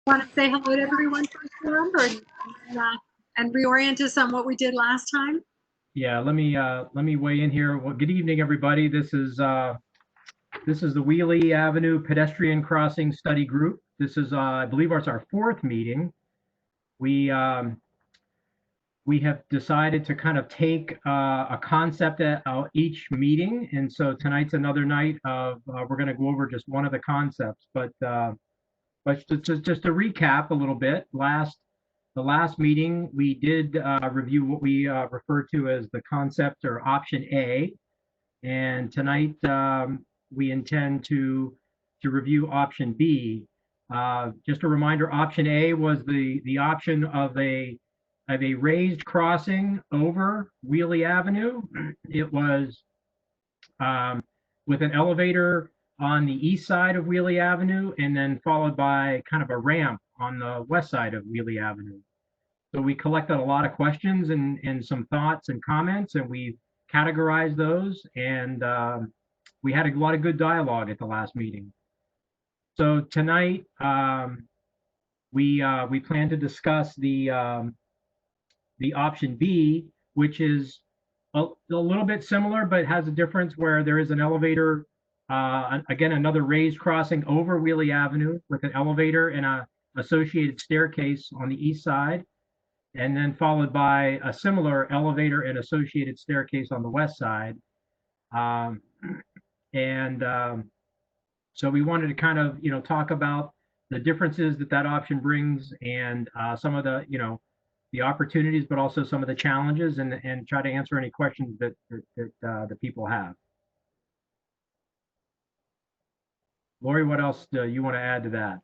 Want to say hello to everyone first, remember, and reorient us on what we did last time? Yeah, let me weigh in here. Well, good evening, everybody. This is the Wiehle Avenue Pedestrian Crossing Study Group. This is, I believe, it's our fourth meeting. We have decided to kind of take a concept at each meeting, and so tonight's another night of we're going to go over just one of the concepts. But just to recap a little bit, the last meeting we did review what we refer to as the concept or option A, and tonight we intend to review option B. Just a reminder, option A was the option of a raised crossing over Wiehle Avenue. It was with an elevator on the east side of Wiehle Avenue and then followed by kind of a ramp on the west side of Wiehle Avenue. So we collected a lot of questions and some thoughts and comments, and we categorized those, and we had a lot of good dialogue at the last meeting. So tonight we plan to discuss the option B, which is a little bit similar, but has a difference where there is an elevator, again, another raised crossing over Wiehle Avenue with an elevator and a associated staircase on the east side, and then followed by a similar elevator and associated staircase on the west side. So we wanted to kind of, talk about the differences that option brings and some of the, the opportunities, but also some of the challenges, and try to answer any questions that the people have. Lori, what else do you want to add to that?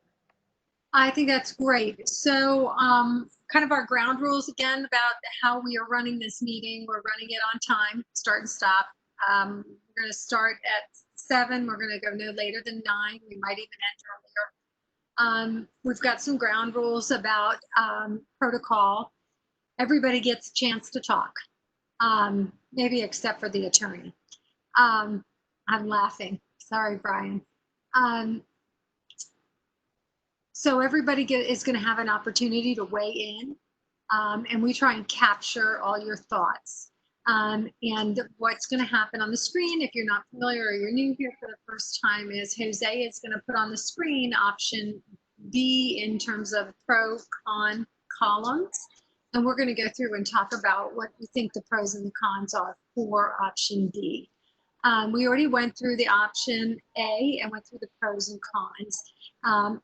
I think that's great. So kind of our ground rules again about how we are running this meeting. We're running it on time, start and stop. We're going to start at 7. We're going to go no later than 9. We might even end earlier. We've got some ground rules about protocol. Everybody gets a chance to talk, maybe except for the attorney. I'm laughing. Sorry, Brian. So everybody is going to have an opportunity to weigh in, and we try and capture all your thoughts. And what's going to happen on the screen, if you're not familiar or you're new here for the first time, is Jose is going to put on the screen option B in terms of pro, con columns. And we're going to go through and talk about what we think the pros and the cons are for option B. We already went through the option A and went through the pros and cons.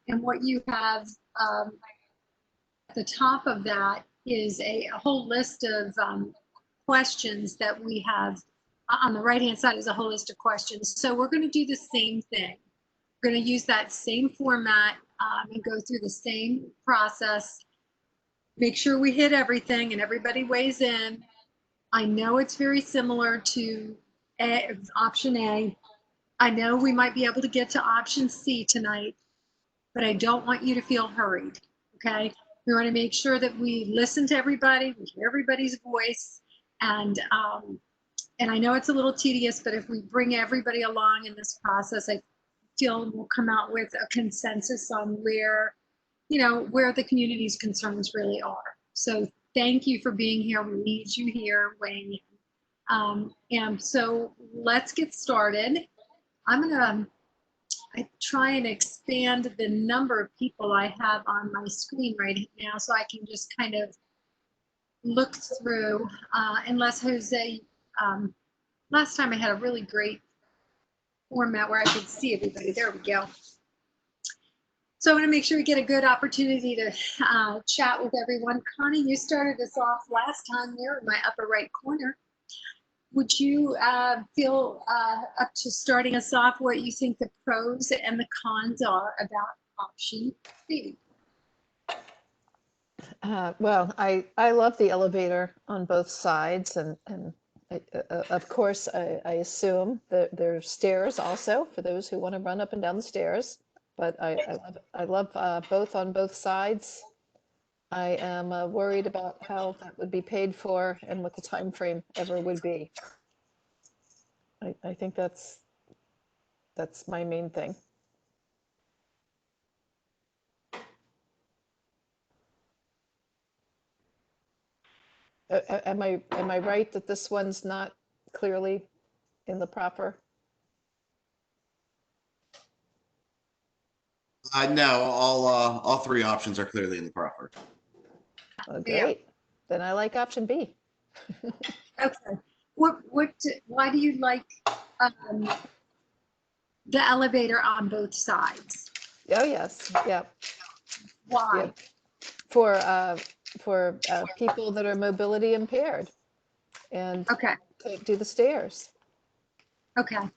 And what you have at the top of that is a whole list of questions that we have. On the right hand side is a whole list of questions. So we're going to do the same thing. We're going to use that same format and go through the same process. Make sure we hit everything and everybody weighs in. I know it's very similar to option A. I know we might be able to get to option C tonight, but I don't want you to feel hurried, okay? We want to make sure that we listen to everybody, we hear everybody's voice, and I know it's a little tedious, but if we bring everybody along in this process, I feel we'll come out with a consensus on where the community's concerns really are. So thank you for being here. We need you here weighing in. And so let's get started. I'm going to try and expand the number of people I have on my screen right now so I can just kind of look through, unless Jose, last time I had a really great format where I could see everybody. There we go. So I want to make sure we get a good opportunity to chat with everyone. Connie, you started us off last time there in my upper right corner. Would you feel up to starting us off what you think the pros and the cons are about option B? Well, I love the elevator on both sides, and of course, I assume that there's stairs also for those who want to run up and down the stairs. But I love both on both sides. I am worried about how that would be paid for and what the time frame ever would be. I think that's my main thing. Am I right that this one's not clearly in the proper? No, all three options are clearly in the proper. Oh, Yeah. great. Then I like option B. Okay. Why do you like the elevator on both sides? Oh, yes, yeah, Why? yeah. For people that are mobility impaired and Okay, can't do the stairs. okay.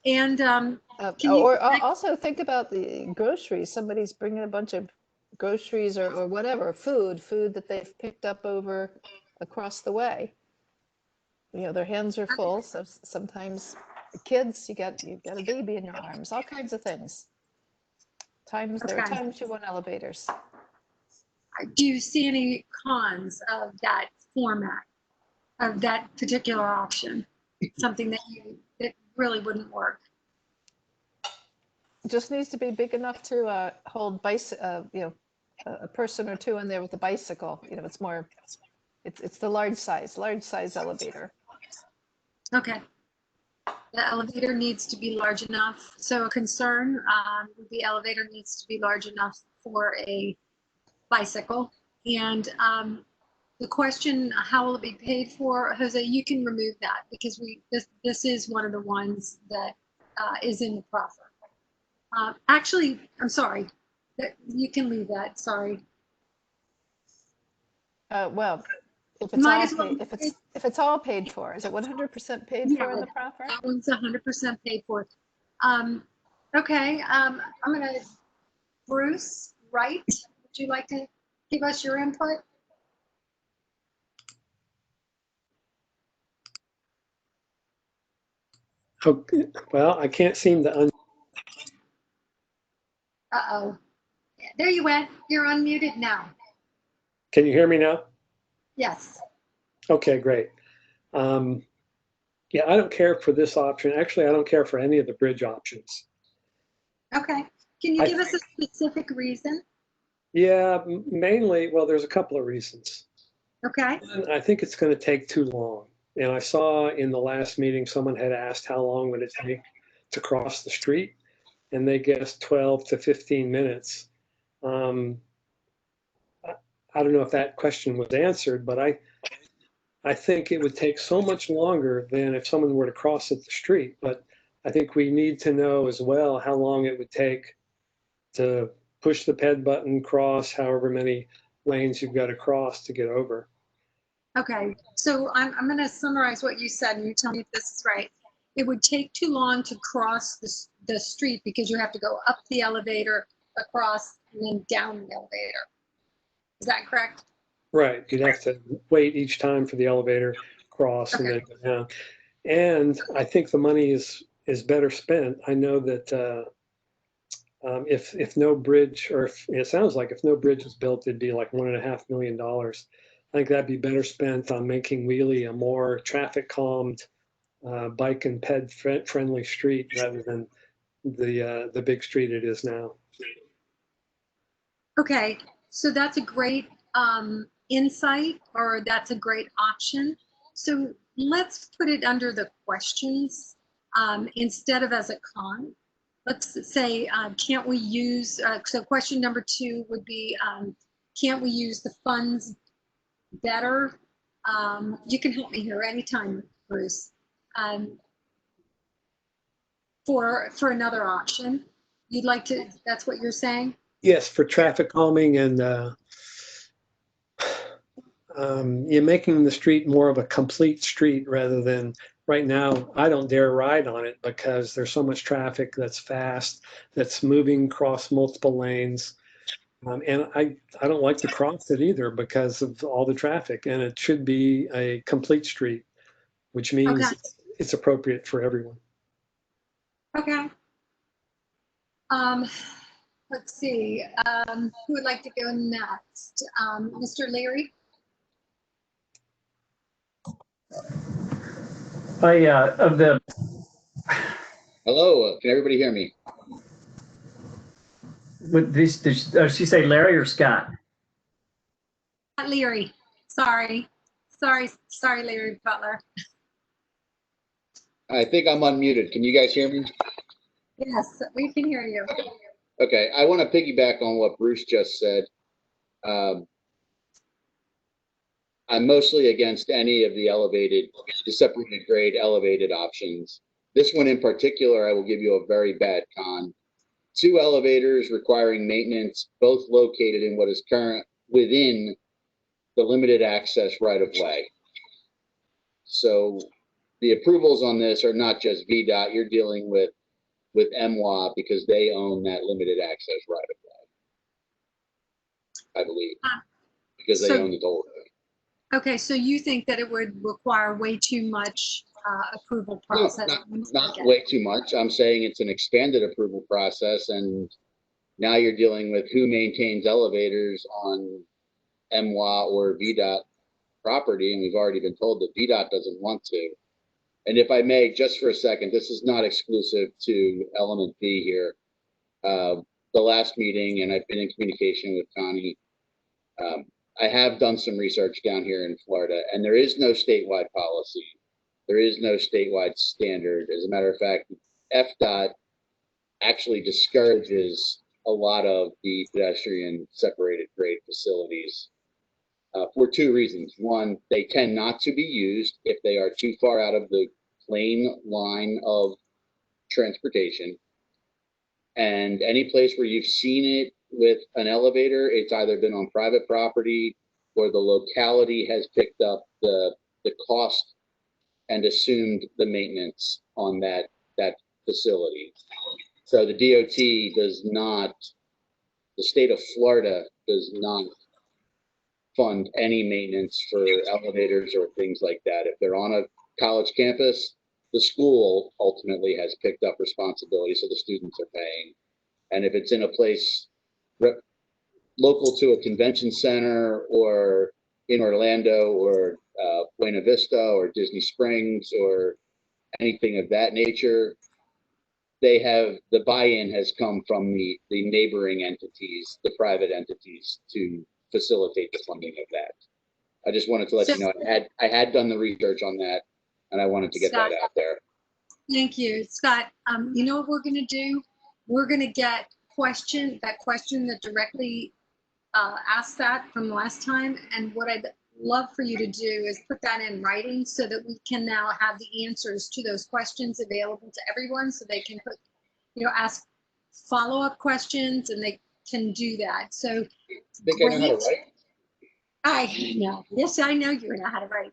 And can you Or connect- also think about the groceries. Somebody's bringing a bunch of groceries or whatever, food that they've picked up over across the way. You know, their hands are full, so sometimes kids, you got a baby in your arms, all kinds of things. There are Okay. times you want elevators. do you see any cons of that format, of that particular option? Something that really wouldn't work? It just needs to be big enough to hold a person or two in there with a bicycle. You know, it's the large size elevator. Okay. The elevator needs to be large enough. So a concern, the elevator needs to be large enough for a bicycle. And the question, how will it be paid for? Jose, you can remove that because this is one of the ones that is in the proffer. Actually, I'm sorry. You can leave that. Sorry. Well, if Might as well. if it's all paid for, is it 100% paid Yeah, for in the proffer? that one's 100% paid for. Okay. I'm gonna. Bruce Wright, would you like to give us your input? Oh, well, I can't seem to Uh-oh. There you went. You're unmuted now. Can you hear me now? Yes. Okay, great. Yeah, I don't care for this option. Actually, I don't care for any of the bridge options. Okay. Can you I give us a specific reason? Yeah, mainly, well, there's a couple of reasons. Okay. One, I think it's going to take too long. And I saw in the last meeting, someone had asked how long would it take to cross the street? And they guessed 12 to 15 minutes. I don't know if that question was answered, but I think it would take so much longer than if someone were to cross at the street. But I think we need to know as well how long it would take to push the ped button, cross however many lanes you've got to cross to get over. Okay. So I'm going to summarize what you said and you tell me if this is right. It would take too long to cross the street because you have to go up the elevator, across, and then down the elevator. Is that correct? Right. You'd have to wait each time for the elevator cross and then go down. And I think the money is better spent. I know that if no bridge, or if it sounds like if no bridge is built, it'd be like $1.5 million. I think that'd be better spent on making Wiehle a more traffic calmed, bike and ped friendly street rather than the big street it is now. Okay, so that's a great insight, or that's a great option. So let's put it under the questions instead of as a con. Let's say, can't we use, so question number 2 would be, can't we use the funds better? You can help me here anytime, Bruce. For another option, you'd like to, that's what you're saying? Yes, for traffic calming and you're making the street more of a complete street rather than right now. I don't dare ride on it because there's so much traffic that's fast, that's moving across multiple lanes. And I don't like to cross it either because of all the traffic. And it should be a complete street, which means Okay. it's appropriate for everyone. Okay. Let's see. Who would like to go next? Mr. Leary? Of the Hello, can everybody hear me? Would this, does she say Larry or Scott? Leary. Sorry. Sorry, Larry Butler. I think I'm unmuted. Can you guys hear me? Yes, we can hear you. Okay, I want to piggyback on what Bruce just said. I'm mostly against any of the separated grade elevated options. This one in particular, I will give you a very bad con. 2 elevators requiring maintenance, both located in what is current within the limited access right of way. So the approvals on this are not just VDOT, you're dealing with MWA because they own that limited access right of way, I believe, because they own the toll road. Okay, so you think that it would require way too much approval No, process? not way too much. I'm saying it's an expanded approval process, and now you're dealing with who maintains elevators on MWA or VDOT property, and we've already been told that VDOT doesn't want to. And if I may, just for a second, this is not exclusive to element B here. The last meeting, and I've been in communication with Connie, I have done some research down here in Florida, and there is no statewide policy. There is no statewide standard. As a matter of fact, FDOT actually discourages a lot of the pedestrian separated grade facilities for 2 reasons. One, they tend not to be used if they are too far out of the plain line of transportation. And any place where you've seen it with an elevator, it's either been on private property or the locality has picked up the cost and assumed the maintenance on that facility. So the DOT does not, the state of Florida does not fund any maintenance for elevators or things like that. If they're on a college campus, the school ultimately has picked up responsibility, so the students are paying. And if it's in a place local to a convention center or in Orlando or Buena Vista or Disney Springs or anything of that nature, they have, the buy-in has come from the neighboring entities, the private entities, to facilitate the funding of that. I just wanted to let you know I had done the research on that, and I wanted to get that out there. Thank you, Scott. You know what we're going to do? We're going to get that question that directly asked that from last time, and what I'd love for you to do is put that in writing so that we can now have the answers to those questions available to everyone, so they can put, ask follow-up questions, and they can do that. So I think I know how to write. I know. Yes, I know you know how to write.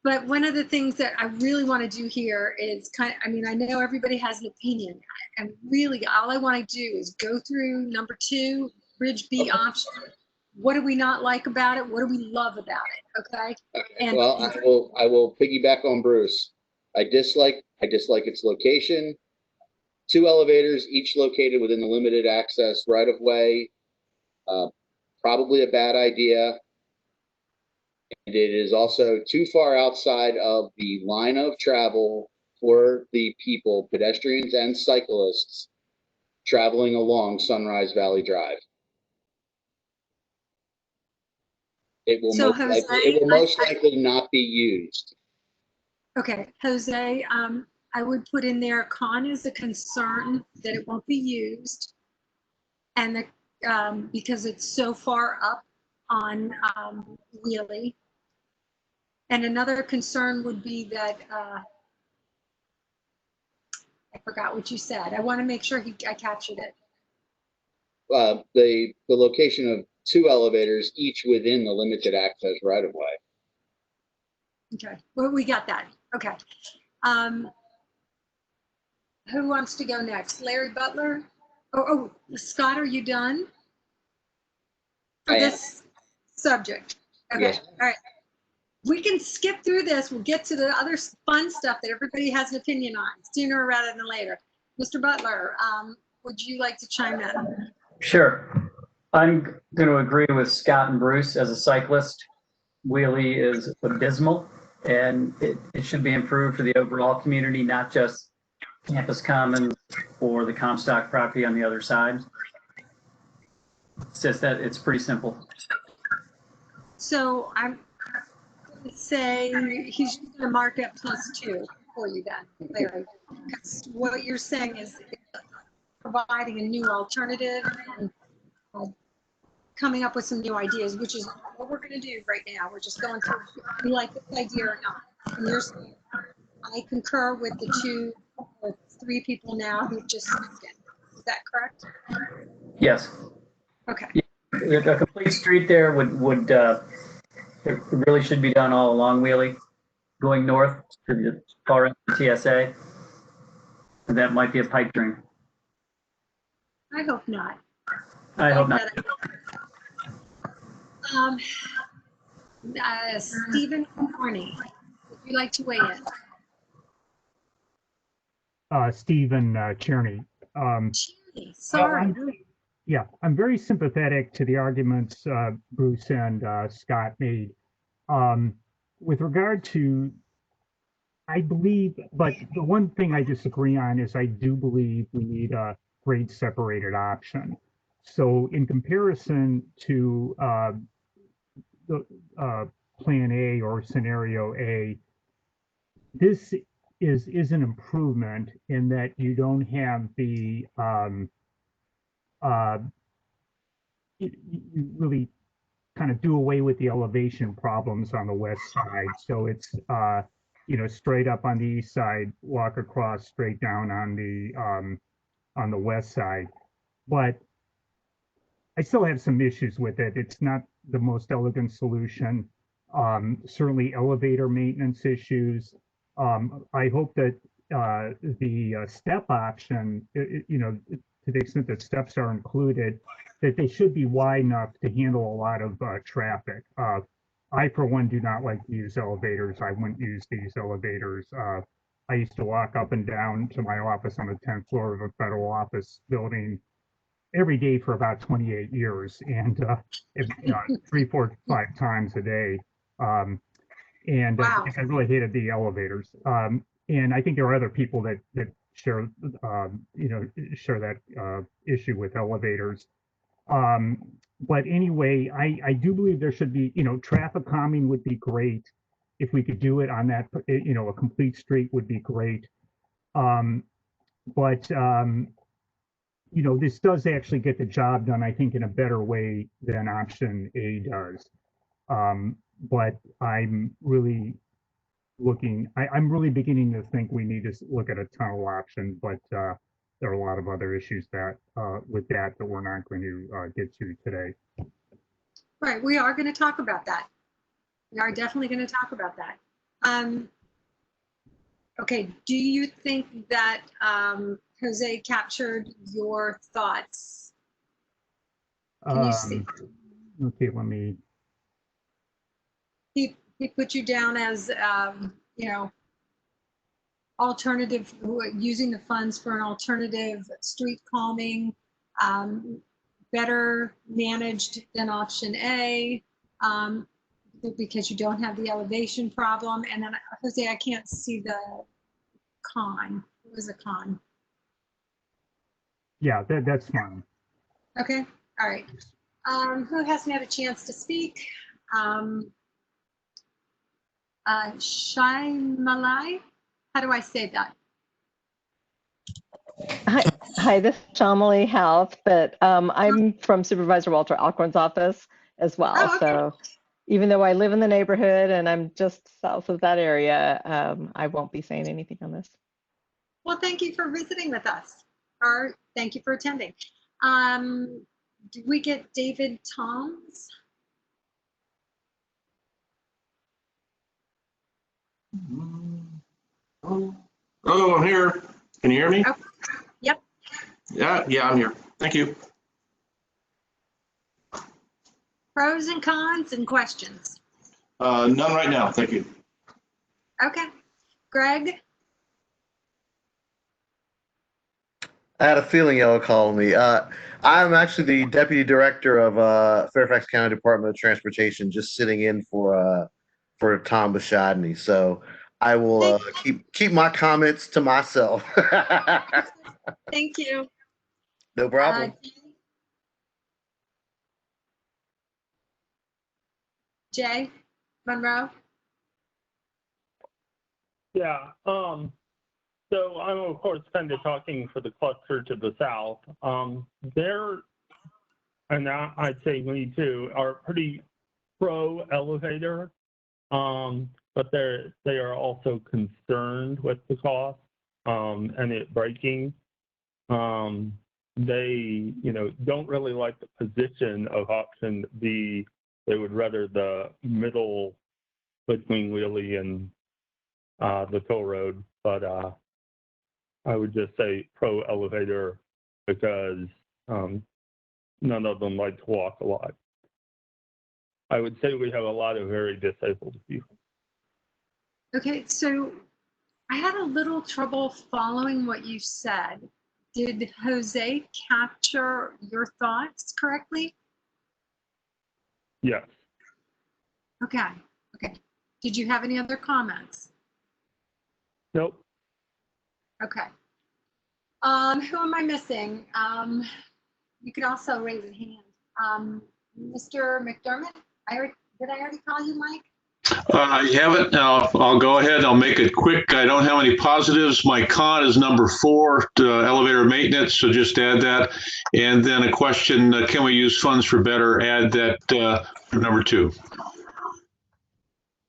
But one of the things that I really want to do here is I know everybody has an opinion, and really all I want to do is go through number 2, Bridge B option. What do we not like about it? What do we love about it? Okay. And well, I will piggyback on Bruce. I dislike its location. 2 elevators, each located within the limited access right of way. Probably a bad idea. And it is also too far outside of the line of travel for the people, pedestrians and cyclists, traveling along Sunrise Valley Drive. It will most likely not be used. Okay, Jose, I would put in there, con is a concern that it won't be used, and because it's so far up on Wiehle. And another concern would be that I forgot what you said. I want to make sure I captured it. The location of 2 elevators, each within the limited access right of way. Okay, well, we got that. Okay. Who wants to go next? Larry Butler? Oh, Scott, are you done for this subject? Okay, Yes. All right. We can skip through this. We'll get to the other fun stuff that everybody has an opinion on sooner rather than later. Mr. Butler, would you like to chime in? Sure. I'm going to agree with Scott and Bruce. As a cyclist, Wiehle is abysmal, and it should be improved for the overall community, not just Campus Commons or the Comstock property on the other side. It's just that it's pretty simple. So I'm going to say he's going to mark up +2 for you then, Larry. Because what you're saying is providing a new alternative and coming up with some new ideas, which is what we're going to do right now. We're just going through if you like this idea or not. And you're saying, I concur with the 2 or 3 people now who've just spoken. Is that correct? Yes. Okay. A complete street there would it really should be done all along Wiehle, going north to the far end of the TSA. And that might be a pipe dream. I hope not. I hope not. Stephen Corney, would you like to weigh in? Stephen Cherney. Sorry. I'm very sympathetic to the arguments Bruce and Scott made. With regard to, I believe, but the one thing I disagree on is I do believe we need a grade separated option. So in comparison to the Plan A or Scenario A, this is an improvement in that you don't have the you really kind of do away with the elevation problems on the west side. So it's straight up on the east side, walk across straight down on the west side. But I still have some issues with it. It's not the most elegant solution. Certainly elevator maintenance issues. I hope that the step option, to the extent that steps are included, that they should be wide enough to handle a lot of traffic. I, for one, do not like to use elevators. I wouldn't use these elevators. I used to walk up and down to my office on the 10th floor of a federal office building every day for about 28 years, and 3, 4, 5 times a day. And Wow. I really hated the elevators. And I think there are other people that share, share that issue with elevators. But anyway, I do believe there should be, traffic calming would be great. If we could do it on that, a complete street would be great. But this does actually get the job done, I think, in a better way than option A does. But I'm really I'm really beginning to think we need to look at a tunnel option, but there are a lot of other issues that with that we're not going to get to today. Right, we are going to talk about that. We are definitely going to talk about that. Okay, do you think that Jose captured your thoughts? Can you see? Okay, let me. He put you down as, alternative, using the funds for an alternative street calming, better managed than option A, because you don't have the elevation problem. And then, Jose, I can't see the con. What was the con? Yeah, that's fine. Okay, all right. Who hasn't had a chance to speak? Shaimalai, how do I say that? Hi, this is Shamali Health, but I'm from Supervisor Walter Alcorn's office as well. Oh, okay. So even though I live in the neighborhood and I'm just south of that area, I won't be saying anything on this. Well, thank you for visiting with us, or thank you for attending. Did we get David Toms? Oh, I'm here. Can you hear me? Oh, yep. Yeah, I'm here. Thank you. Pros and cons and questions. None right now. Thank you. Okay. Greg? I had a feeling y'all would call me. I'm actually the Deputy Director of Fairfax County Department of Transportation, just sitting in for Tom Bashadney. So I will keep my comments to myself. Thank you. No problem. Jay Monroe? Yeah, so I'm of course kind of talking for the cluster to the south. They're, and I'd say me too, are pretty pro elevator, but they are also concerned with the cost and it breaking. They, don't really like the position of option B. They would rather the middle between Wiehle and the toll road, but I would just say pro elevator because none of them like to walk a lot. I would say we have a lot of very disabled people. Okay, so I had a little trouble following what you said. Did Jose capture your thoughts correctly? Yes. Okay. Did you have any other comments? Nope. Okay. Who am I missing? You could also raise a hand. Mr. McDermott, did I already call you Mike? You haven't. I'll go ahead. I'll make it quick. I don't have any positives. My con is number 4, elevator maintenance. So just add that. And then a question, can we use funds for better? Add that for number 2.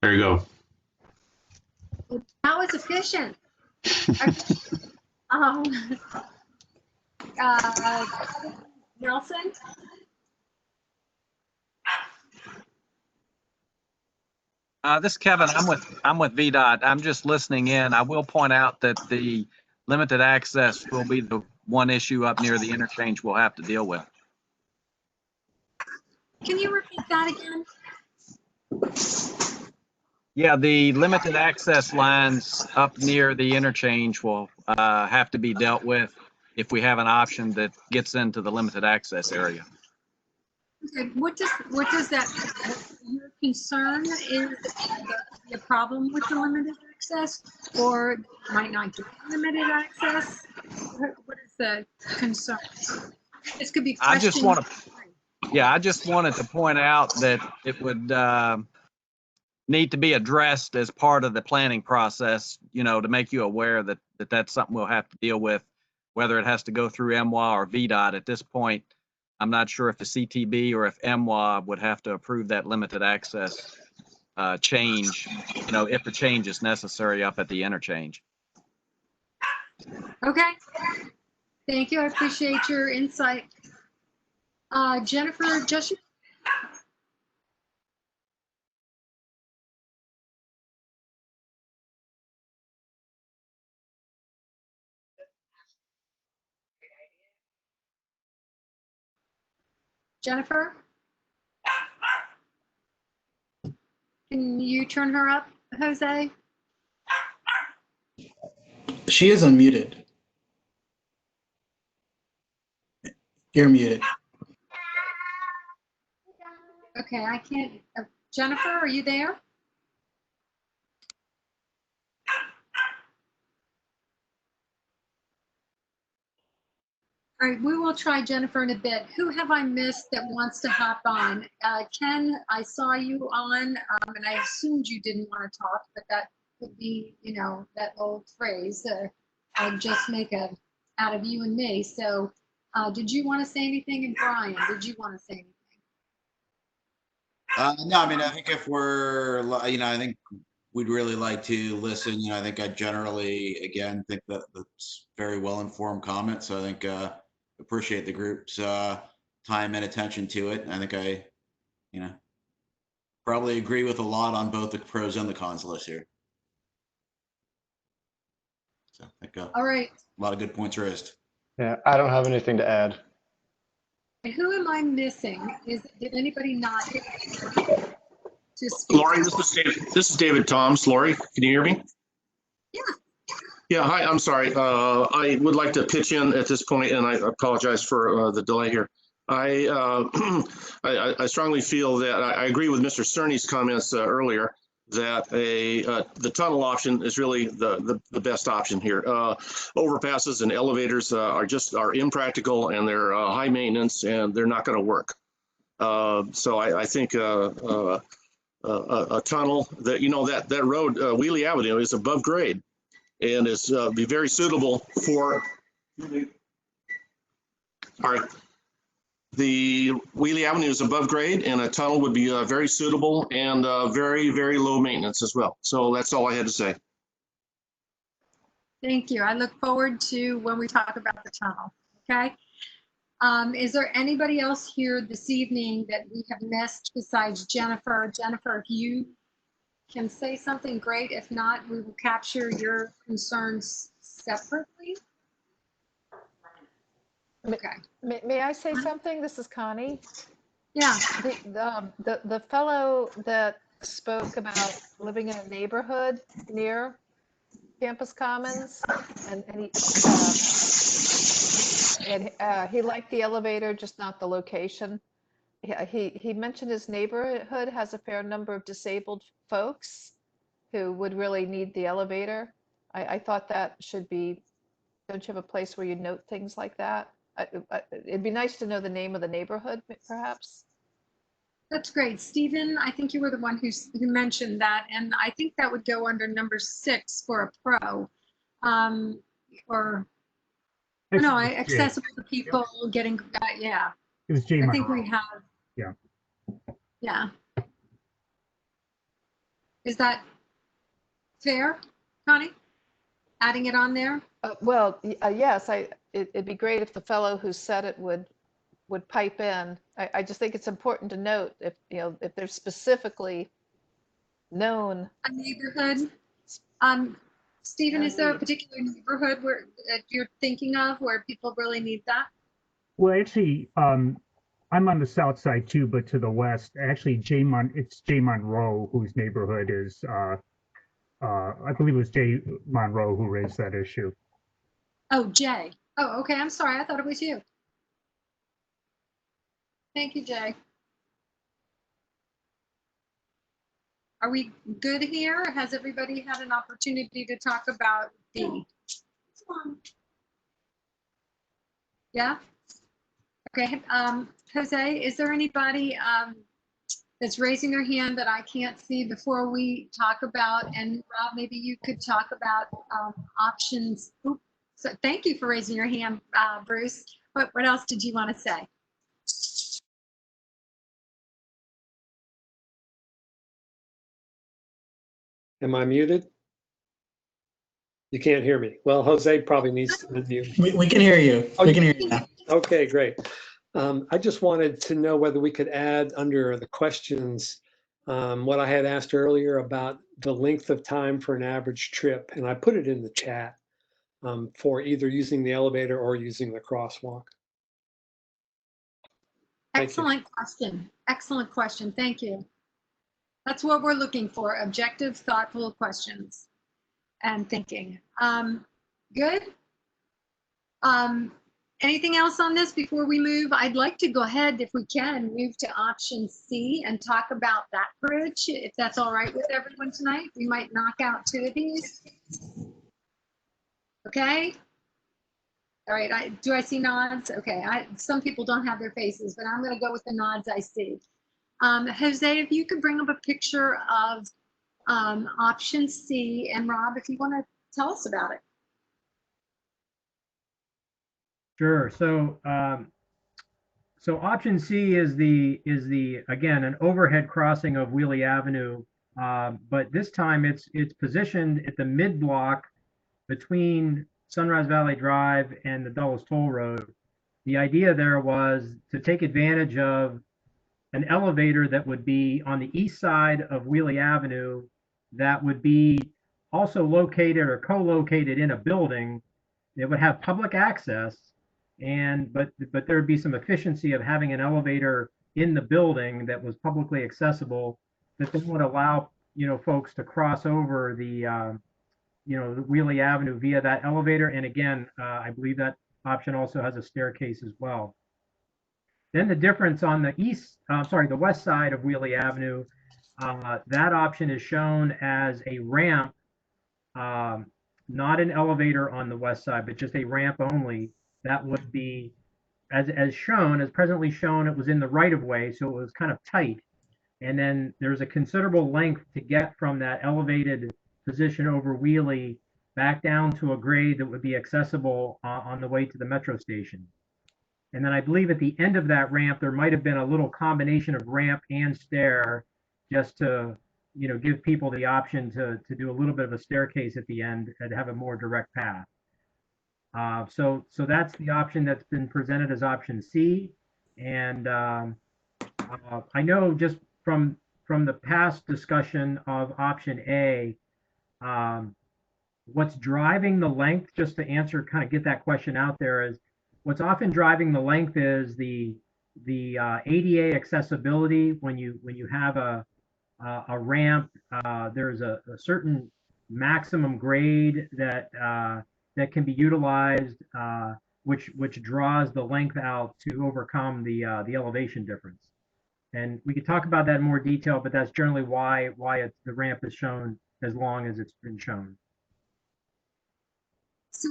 There you go. That was efficient. Nelson? This is Kevin. I'm with VDOT. I'm just listening in. I will point out that the limited access will be the one issue up near the interchange we'll have to deal with. Can you repeat that again? Yeah, the limited access lines up near the interchange will have to be dealt with if we have an option that gets into the limited access area. Okay, what does that, your concern is the problem with the limited access, or might not get limited access? What is the concern? This could be I just wanted to point out that it would need to be addressed as part of the planning process, to make you aware that that's something we'll have to deal with, whether it has to go through MWA or VDOT. At this point, I'm not sure if the CTB or if MWA would have to approve that limited access change, if a change is necessary up at the interchange. Okay, thank you. I appreciate your insight. Jennifer, Jennifer? Can you turn her up, Jose? She is unmuted. You're muted. Okay, I can't. Jennifer, are you there? All right, we will try Jennifer in a bit. Who have I missed that wants to hop on? Ken, I saw you on, and I assumed you didn't want to talk, but that could be, that old phrase, just make a out of you and me. So did you want to say anything? And Brian, did you want to say anything? No, I mean, I think if we're, I think we'd really like to listen. I think I generally, again, think that that's very well-informed comment. So I think appreciate the group's time and attention to it. I think I, probably agree with a lot on both the pros and the cons list here. So I think all right. A lot of good points raised. Yeah, I don't have anything to add. And who am I missing? Did anybody not to speak? Lori, this is David Toms. Lori, can you hear me? Yeah. Yeah, hi, I'm sorry. I would like to pitch in at this point, and I apologize for the delay here. I strongly feel that I agree with Mr. Cerny's comments earlier that the tunnel option is really the best option here. Overpasses and elevators are impractical, and they're high maintenance, and they're not going to work. So I think a tunnel that, that road, Wiehle Avenue is above grade and is be very suitable for, all right. The Wiehle Avenue is above grade and a tunnel would be very suitable and very, very low maintenance as well. So that's all I had to say. Thank you. I look forward to when we talk about the tunnel. Okay. Is there anybody else here this evening that we have missed besides Jennifer? Jennifer, if you can say something, great. If not, we will capture your concerns separately. Okay. May I say something? This is Connie. Yeah. The fellow that spoke about living in a neighborhood near Campus Commons, and he liked the elevator, just not the location. He mentioned his neighborhood has a fair number of disabled folks who would really need the elevator. I thought that should be, don't you have a place where you note things like that? It'd be nice to know the name of the neighborhood, perhaps. That's great. Stephen, I think you were the one who mentioned that, and I think that would go under number 6 for a pro. Accessible to people getting, yeah. It was J. I think we have. Yeah. Yeah. Is that fair, Connie? Adding it on there? Yes, it'd be great if the fellow who said it would pipe in. I just think it's important to note if they're specifically known. A neighborhood. Stephen, is there a particular neighborhood where you're thinking of where people really need that? Well, actually, I'm on the south side too, but to the west. Actually, it's J. Monroe, whose neighborhood is. I believe it was J. Monroe who raised that issue. Oh, Jay. Oh, okay. I'm sorry. I thought it was you. Thank you, Jay. Are we good here? Has everybody had an opportunity to talk about the? Yeah. Okay. Jose, is there anybody that's raising their hand that I can't see before we talk about? And Rob, maybe you could talk about options. Oops. So thank you for raising your hand, Bruce. What else did you want to say? Am I muted? You can't hear me. Well, Jose probably needs to unmute. We can hear you. We can hear you now. Okay, great. I just wanted to know whether we could add under the questions what I had asked earlier about the length of time for an average trip, and I put it in the chat for either using the elevator or using the crosswalk. Excellent question. Excellent question. Thank you. That's what we're looking for, objective, thoughtful questions and thinking. Good. Anything else on this before we move? I'd like to go ahead, if we can, move to option C and talk about that bridge, if that's all right with everyone tonight. We might knock out 2 of these. Okay. All right. Do I see nods? Okay. Some people don't have their faces, but I'm going to go with the nods I see. Jose, if you could bring up a picture of option C, and Rob, if you want to tell us about it. Sure. So option C is the again an overhead crossing of Wiehle Avenue, but this time it's positioned at the mid block between Sunrise Valley Drive and the Dulles Toll Road. The idea there was to take advantage of an elevator that would be on the east side of Wiehle Avenue that would be also located or co-located in a building. It would have public access, but there would be some efficiency of having an elevator in the building that was publicly accessible that then would allow folks to cross over the the Wiehle Avenue via that elevator. And again, I believe that option also has a staircase as well. Then the difference on the the west side of Wiehle Avenue, that option is shown as a ramp, not an elevator on the west side, but just a ramp only. That would be, as presently shown, it was in the right of way, so it was kind of tight. And then there's a considerable length to get from that elevated position over Wiehle back down to a grade that would be accessible on the way to the metro station. And then I believe at the end of that ramp, there might have been a little combination of ramp and stair just to, give people the option to do a little bit of a staircase at the end and have a more direct path. So that's the option that's been presented as option C. And I know just from the past discussion of option A, what's driving the length, just to answer, kind of get that question out there, is what's often driving the length is the ADA accessibility. When you have a ramp, there's a certain maximum grade that can be utilized, which draws the length out to overcome the elevation difference. And we could talk about that in more detail, but that's generally why the ramp is shown as long as it's been shown. So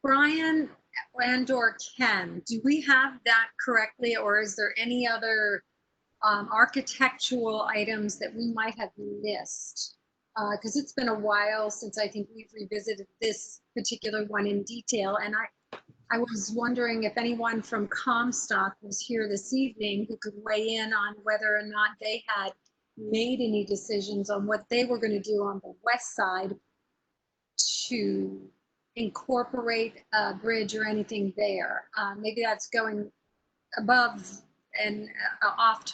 Brian and/or Ken, do we have that correctly, or is there any other architectural items that we might have missed? Because it's been a while since I think we've revisited this particular one in detail, and I was wondering if anyone from Comstock was here this evening who could weigh in on whether or not they had made any decisions on what they were going to do on the west side to incorporate a bridge or anything there. Maybe that's going above and off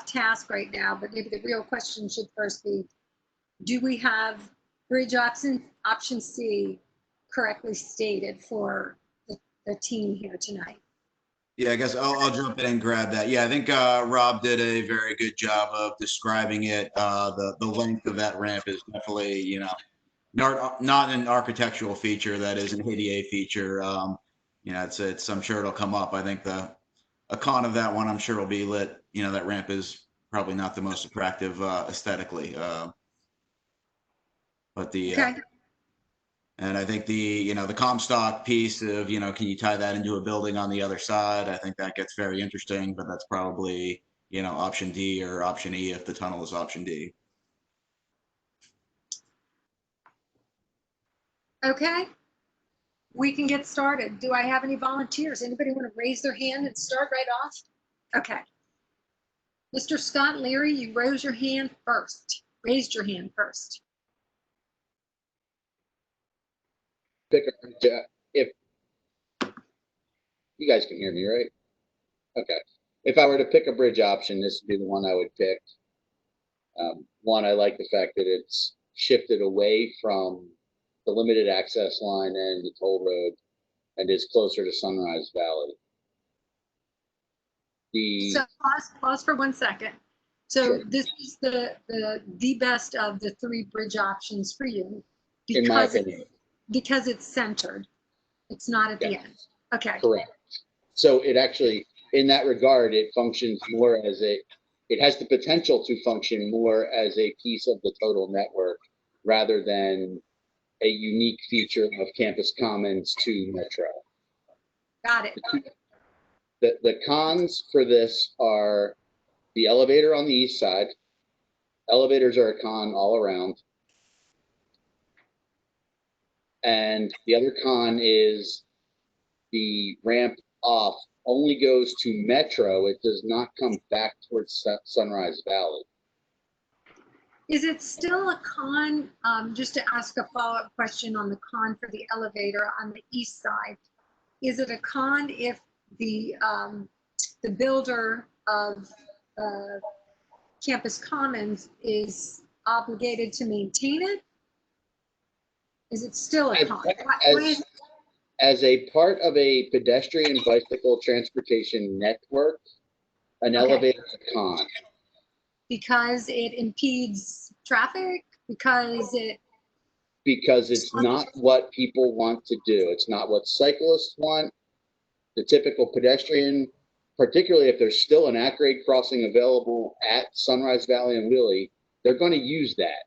task right now, but maybe the real question should first be, do we have bridge option C correctly stated for the team here tonight? Yeah, I guess I'll jump in and grab that. Yeah, I think Rob did a very good job of describing it. The length of that ramp is definitely, not an architectural feature. That is an ADA feature. It's I'm sure it'll come up. I think a con of that one, I'm sure will be lit. That ramp is probably not the most attractive aesthetically. But okay. And I think the Comstock piece of, can you tie that into a building on the other side? I think that gets very interesting, but that's probably, option D or option E if the tunnel is option D. Okay, we can get started. Do I have any volunteers? Anybody want to raise their hand and start right off? Okay. Mr. Scott Leary, you raised your hand first. If you guys can hear me, right? Okay. If I were to pick a bridge option, this would be the one I would pick. One, I like the fact that it's shifted away from the limited access line and the toll road and is closer to Sunrise Valley. So pause for 1 second. So Sure. This is the best of the three bridge options for you, In my opinion. because it's centered. It's not at the Yes. end. Okay. Correct. So it actually, in that regard, it functions more as it has the potential to function more as a piece of the total network rather than a unique feature of Campus Commons to Metro. Got it. The cons for this are the elevator on the east side. Elevators are a con all around. And the other con is the ramp off only goes to Metro. It does not come back towards Sunrise Valley. Is it still a con, just to ask a follow-up question on the con for the elevator on the east side? Is it a con if the builder of Campus Commons is obligated to maintain it? Is it still a con? As a part of a pedestrian bicycle transportation network, an elevator is a con. Because it impedes traffic? Because it's not what people want to do. It's not what cyclists want. The typical pedestrian, particularly if there's still an at-grade crossing available at Sunrise Valley and Wiehle, they're going to use that.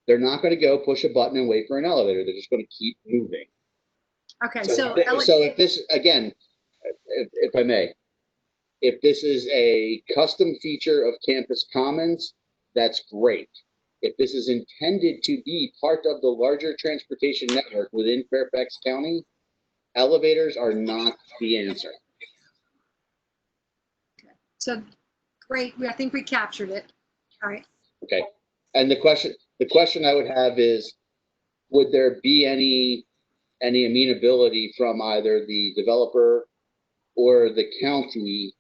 They're not going to go push a button and wait for an elevator. They're just going to keep moving. Okay, So if this, again, if I may, If this is a custom feature of Campus Commons, that's great. If this is intended to be part of the larger transportation network within Fairfax County, elevators are not the answer. So great. I think we captured it. All right. Okay. And the question I would have is, would there be any amenability from either the developer or the county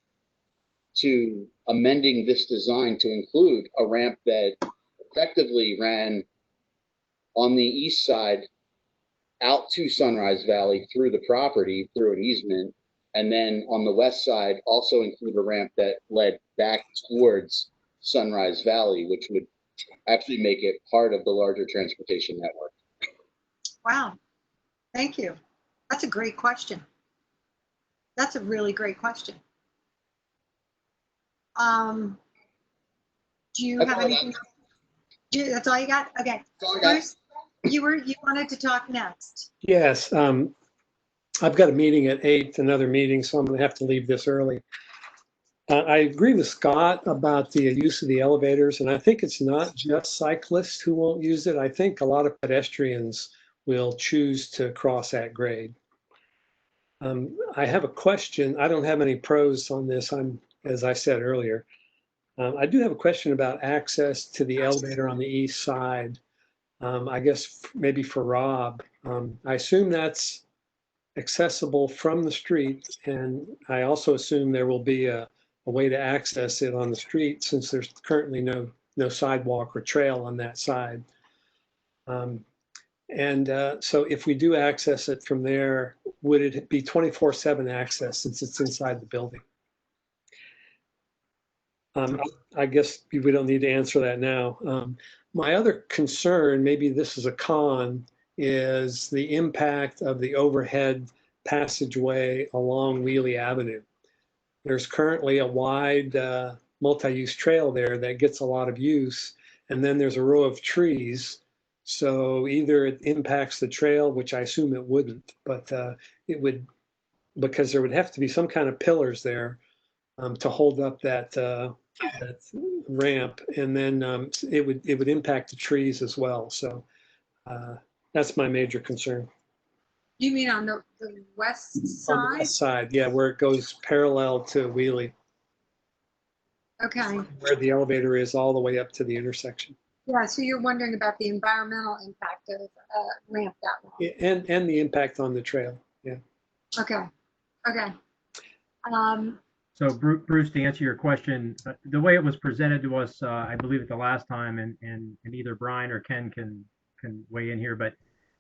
to amending this design to include a ramp that effectively ran on the east side out to Sunrise Valley through the property, through an easement, and then on the west side also include a ramp that led back towards Sunrise Valley, which would actually make it part of the larger transportation network? Wow. Thank you. That's a great question. That's a really great question. Do you have anything? That's all you got? Okay. Bruce, you wanted to talk next. Yes, I've got a meeting at 8, another meeting, so I'm going to have to leave this early. I agree with Scott about the use of the elevators, and I think it's not just cyclists who won't use it. I think a lot of pedestrians will choose to cross at grade. I have a question. I don't have any pros on this. As I said earlier, I do have a question about access to the elevator on the east side. I guess maybe for Rob. I assume that's accessible from the street, and I also assume there will be a way to access it on the street since there's currently no sidewalk or trail on that side. So if we do access it from there, would it be 24/7 access since it's inside the building? I guess we don't need to answer that now. My other concern, maybe this is a con, is the impact of the overhead passageway along Wiehle Avenue. There's currently a wide multi-use trail there that gets a lot of use, and then there's a row of trees. So either it impacts the trail, which I assume it wouldn't, but it would, because there would have to be some kind of pillars there to hold up that ramp, and then it would impact the trees as well. So that's my major concern. You mean on the west side? On the west side, yeah, where it goes parallel to Wiehle. Okay. Where the elevator is all the way up to the intersection. Yeah, so you're wondering about the environmental impact of ramp that way. And the impact on the trail, yeah. Okay, okay. So Bruce, to answer your question, the way it was presented to us, I believe at the last time, and either Brian or Ken can weigh in here, but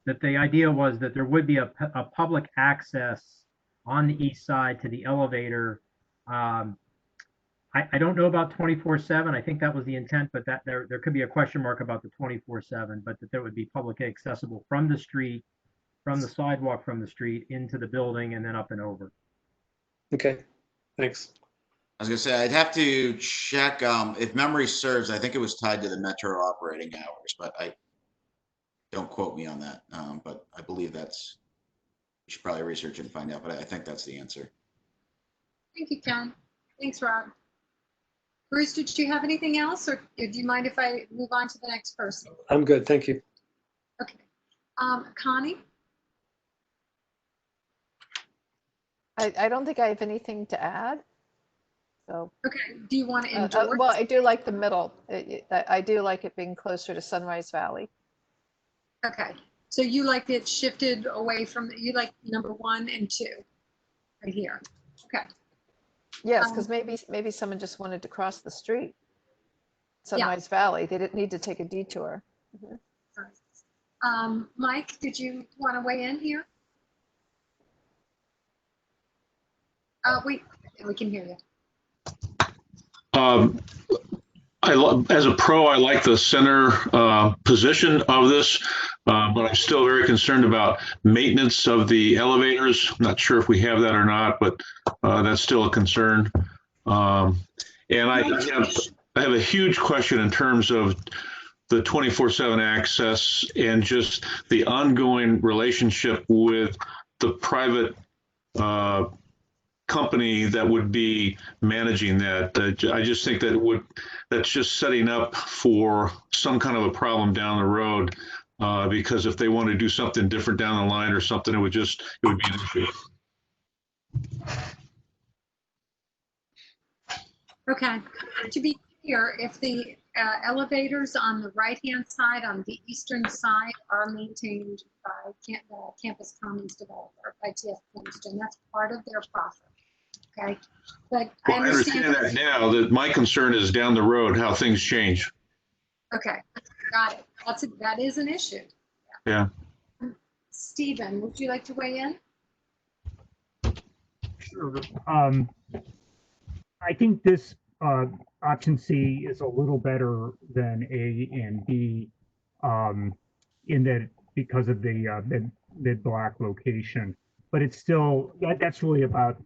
that the idea was that there would be a public access on the east side to the elevator. I don't know about 24/7. I think that was the intent, but that there could be a question mark about the 24/7, but that there would be publicly accessible from the street, from the sidewalk, from the street into the building and then up and over. Okay, thanks. I was gonna say, I'd have to check, if memory serves, I think it was tied to the metro operating hours, but don't quote me on that. But I believe you should probably research and find out, but I think that's the answer. Thank you, Ken. Thanks, Rob. Bruce, did you have anything else, or do you mind if I move on to the next person? I'm good, thank you. Okay. Connie? I don't think I have anything to add. So. Okay, do you want to endorse? Well, I do like the middle. I do like it being closer to Sunrise Valley. Okay, so you like it shifted away from, you like number 1 and 2 right here. Okay. Yes, because maybe someone just wanted to cross the street, Sunrise Valley. They didn't need to take a detour. Mm-hmm. Mike, did you want to weigh in here? We can hear you. As a pro, I like the center position of this, but I'm still very concerned about maintenance of the elevators. I'm not sure if we have that or not, but that's still a concern. And I have a huge question in terms of the 24/7 access and just the ongoing relationship with the private company that would be managing that. I just think that's just setting up for some kind of a problem down the road. Because if they want to do something different down the line or something, it would be an issue. Okay, to be clear, if the elevators on the right-hand side, on the eastern side, are maintained by Campus Commons developer, by TF Kingston, that's part of their profit, okay? But I Well, I understand that now. That my concern is down the road, how things change. Okay, got it. That is an issue. Yeah. Stephen, would you like to weigh in? Sure. I think this option C is a little better than A and B in that because of the mid-block location. But it's still, that's really about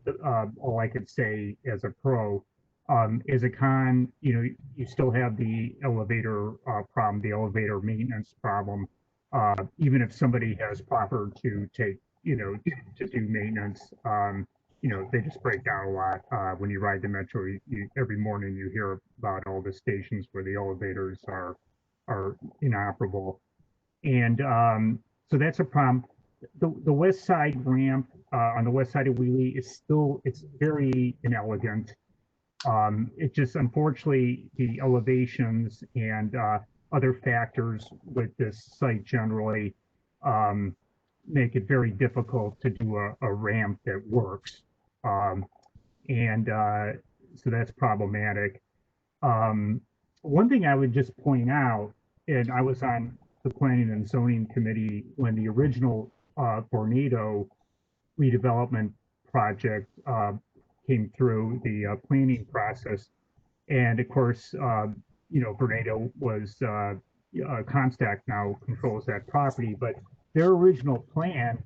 all I could say as a pro. As a con, you still have the elevator problem, the elevator maintenance problem. Even if somebody has proffered to take, to do maintenance, they just break down a lot. When you ride the metro, every morning you hear about all the stations where the elevators are inoperable. And so that's a problem. The west side ramp on the west side of Wiehle it's very inelegant. It just, unfortunately, the elevations and other factors with this site generally make it very difficult to do a ramp that works. And so that's problematic. One thing I would just point out, and I was on the Planning and Zoning Committee when the original Vornado redevelopment project came through the planning process. And of course, Vornado was, Comstock now controls that property, but their original plan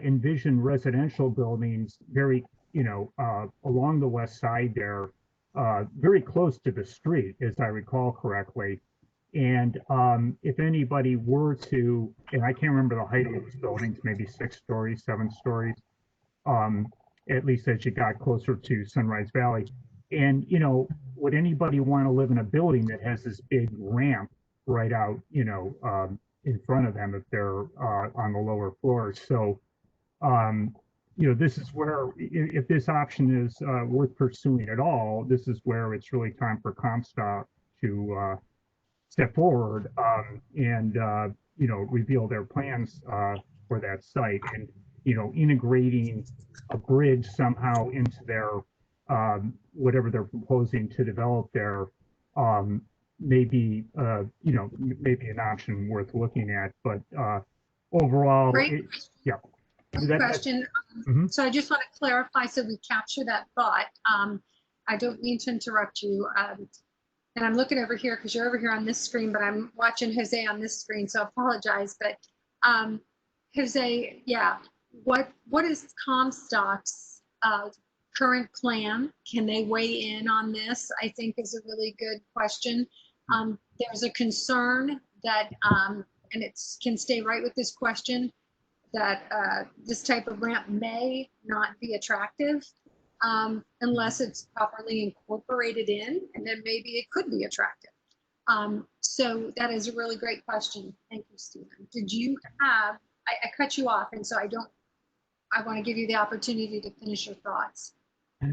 envisioned residential buildings very, along the west side there, very close to the street, as I recall correctly. And if anybody were to, and I can't remember the height of those buildings, maybe 6 stories, 7 stories, at least as you got closer to Sunrise Valley. And, would anybody want to live in a building that has this big ramp right out, in front of them if they're on the lower floors? So, this is where, if this option is worth pursuing at all, this is where it's really time for Comstock to step forward and reveal their plans for that site, and integrating a bridge somehow into their whatever they're proposing to develop there maybe maybe an option worth looking at. But overall, Great question. So I just want to clarify so we capture that thought. I don't mean to interrupt you. And I'm looking over here because you're over here on this screen, but I'm watching Jose on this screen, so I apologize. But Jose, yeah, what is Comstock's current plan? Can they weigh in on this? I think is a really good question. There's a concern that, and it can stay right with this question, that this type of ramp may not be attractive unless it's properly incorporated in, and then maybe it could be attractive. So that is a really great question. Thank you, Stephen. Did you have, I cut you off, and so I want to give you the opportunity to finish your thoughts.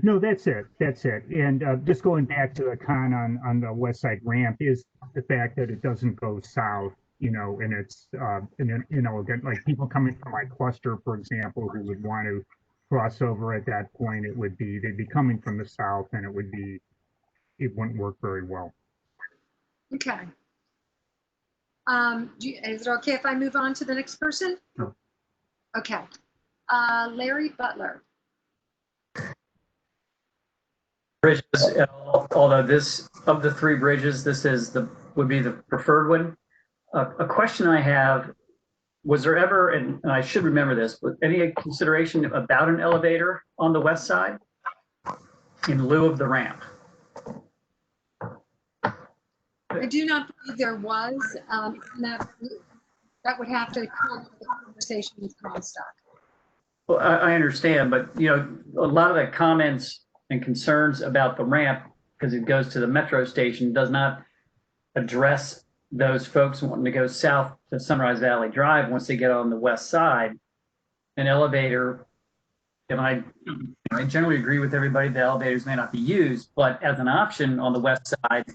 No, that's it. That's it. And just going back to the con on the west side ramp is the fact that it doesn't go south, and it's, again, like people coming from my cluster, for example, who would want to cross over at that point, they'd be coming from the south, and it wouldn't work very well. Okay. Is it okay if I move on to the next person? Sure. Okay. Larry Butler. Bridges, although this, of the 3 bridges, this would be the preferred one. A question I have, was there ever, and I should remember this, but any consideration about an elevator on the west side in lieu of the ramp? I do not believe there was. That would have to come with the conversation with Comstock. Well, I understand, but a lot of the comments and concerns about the ramp, because it goes to the metro station, does not address those folks wanting to go south to Sunrise Valley Drive once they get on the west side. An elevator, and I generally agree with everybody, the elevators may not be used, but as an option on the west side,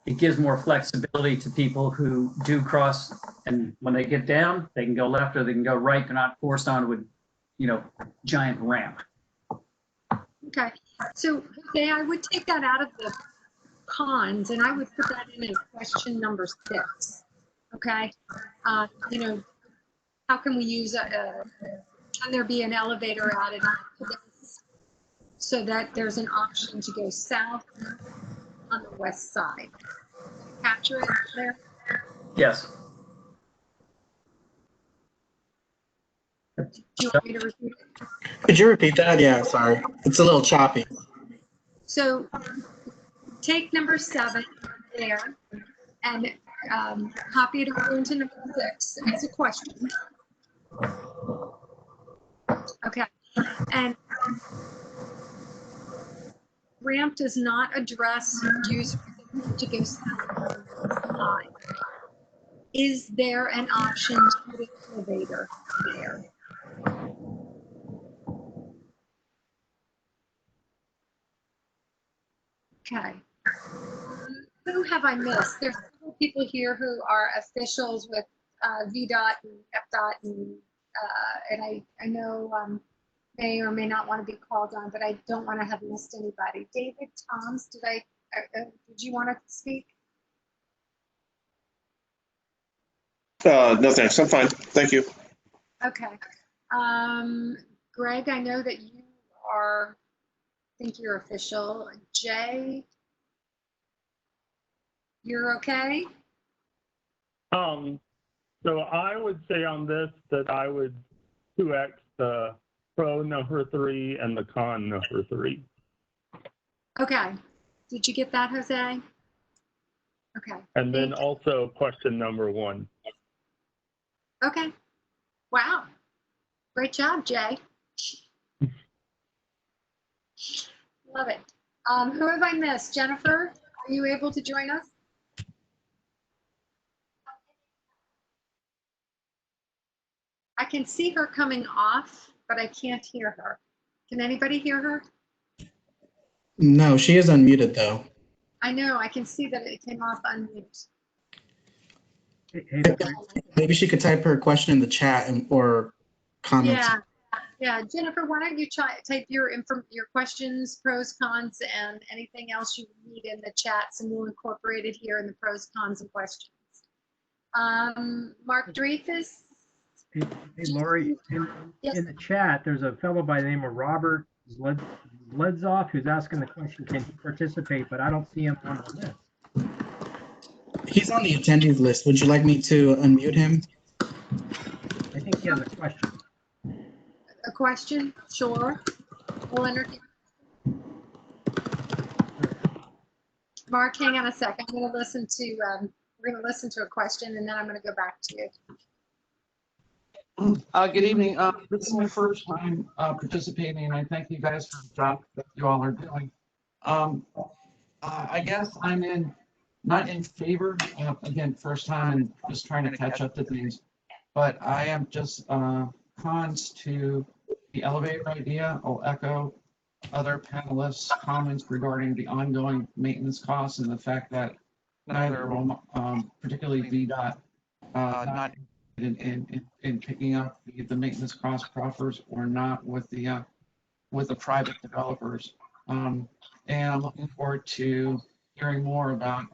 it gives more flexibility to people who do cross, and when they get down, they can go left or they can go right. They're not forced onto a giant ramp. Okay, so Jose, I would take that out of the cons and I would put that in question number 6. Okay, how can we use can there be an elevator added on to this so that there's an option to go south on the west side? Capture it there? Yes. Do you want me to repeat it? Could you repeat that? Yeah, sorry. It's a little choppy. So take number 7 there and copy it over into number 6 as a question. Okay, and ramp does not address use to go south. Is there an option to put an elevator there? Okay. Who have I missed? There's several people here who are officials with VDOT and FDOT, and I know may or may not want to be called on, but I don't want to have missed anybody. David Toms, did you want to speak? No, thanks. I'm fine. Thank you. Okay. Greg, I know that you are, I think you're official. Jay, you're okay? So I would say on this that I would 2x the pro number 3 and the con number 3. Okay. Did you get that, Jose? Okay. And then also question number 1. Okay. Wow. Great job, Jay. Love it. Who have I missed? Jennifer, are you able to join us? I can see her coming off, but I can't hear her. Can anybody hear her? No, she is unmuted though. I know, I can see that it came off unmute. Maybe she could type her question in the chat or comments. Yeah. Jennifer, why don't you type your questions, pros, cons, and anything else you need in the chats, and we'll incorporate it here in the pros, cons, and questions. Mark Dreyfus. Hey, Lori, in the chat, there's a fellow by the name of Robert Ledzoff who's asking the question, can he participate? But I don't see him on the list. He's on the attendees list. Would you like me to unmute him? I think he has a question. A question? Sure. We'll entertain. Mark, hang on a second. I'm going to listen to, we're going to listen to a question, and then I'm going to go back to you. Good evening. This is my first time participating, and I thank you guys for the job that you all are doing. I guess I'm not in favor of, again, first time and just trying to catch up to things, but I am just cons to the elevator idea. I'll echo other panelists' comments regarding the ongoing maintenance costs and the fact that neither, particularly VDOT, not in picking up the maintenance cost proffers or not with the private developers. And I'm looking forward to hearing more about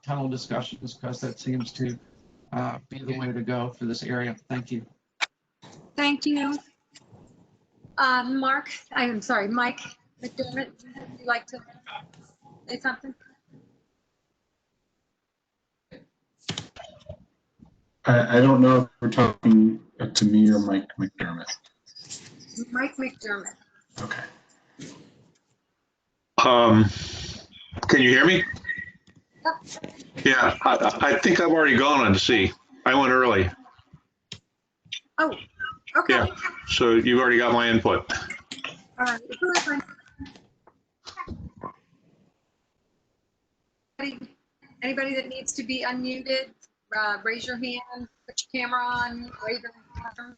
tunnel discussions, because that seems to be the way to go for this area. Thank you. Thank you. Mike McDermott, would you like to say something? I don't know if we're talking to me or Mike McDermott. Mike McDermott. Okay. Can you hear me? Yep. Yeah, I think I've already gone on C. I went early. Oh, Okay. Yeah, so you've already got my input. All right. Anybody that needs to be unmuted, raise your hand, put your camera on, wave your arm.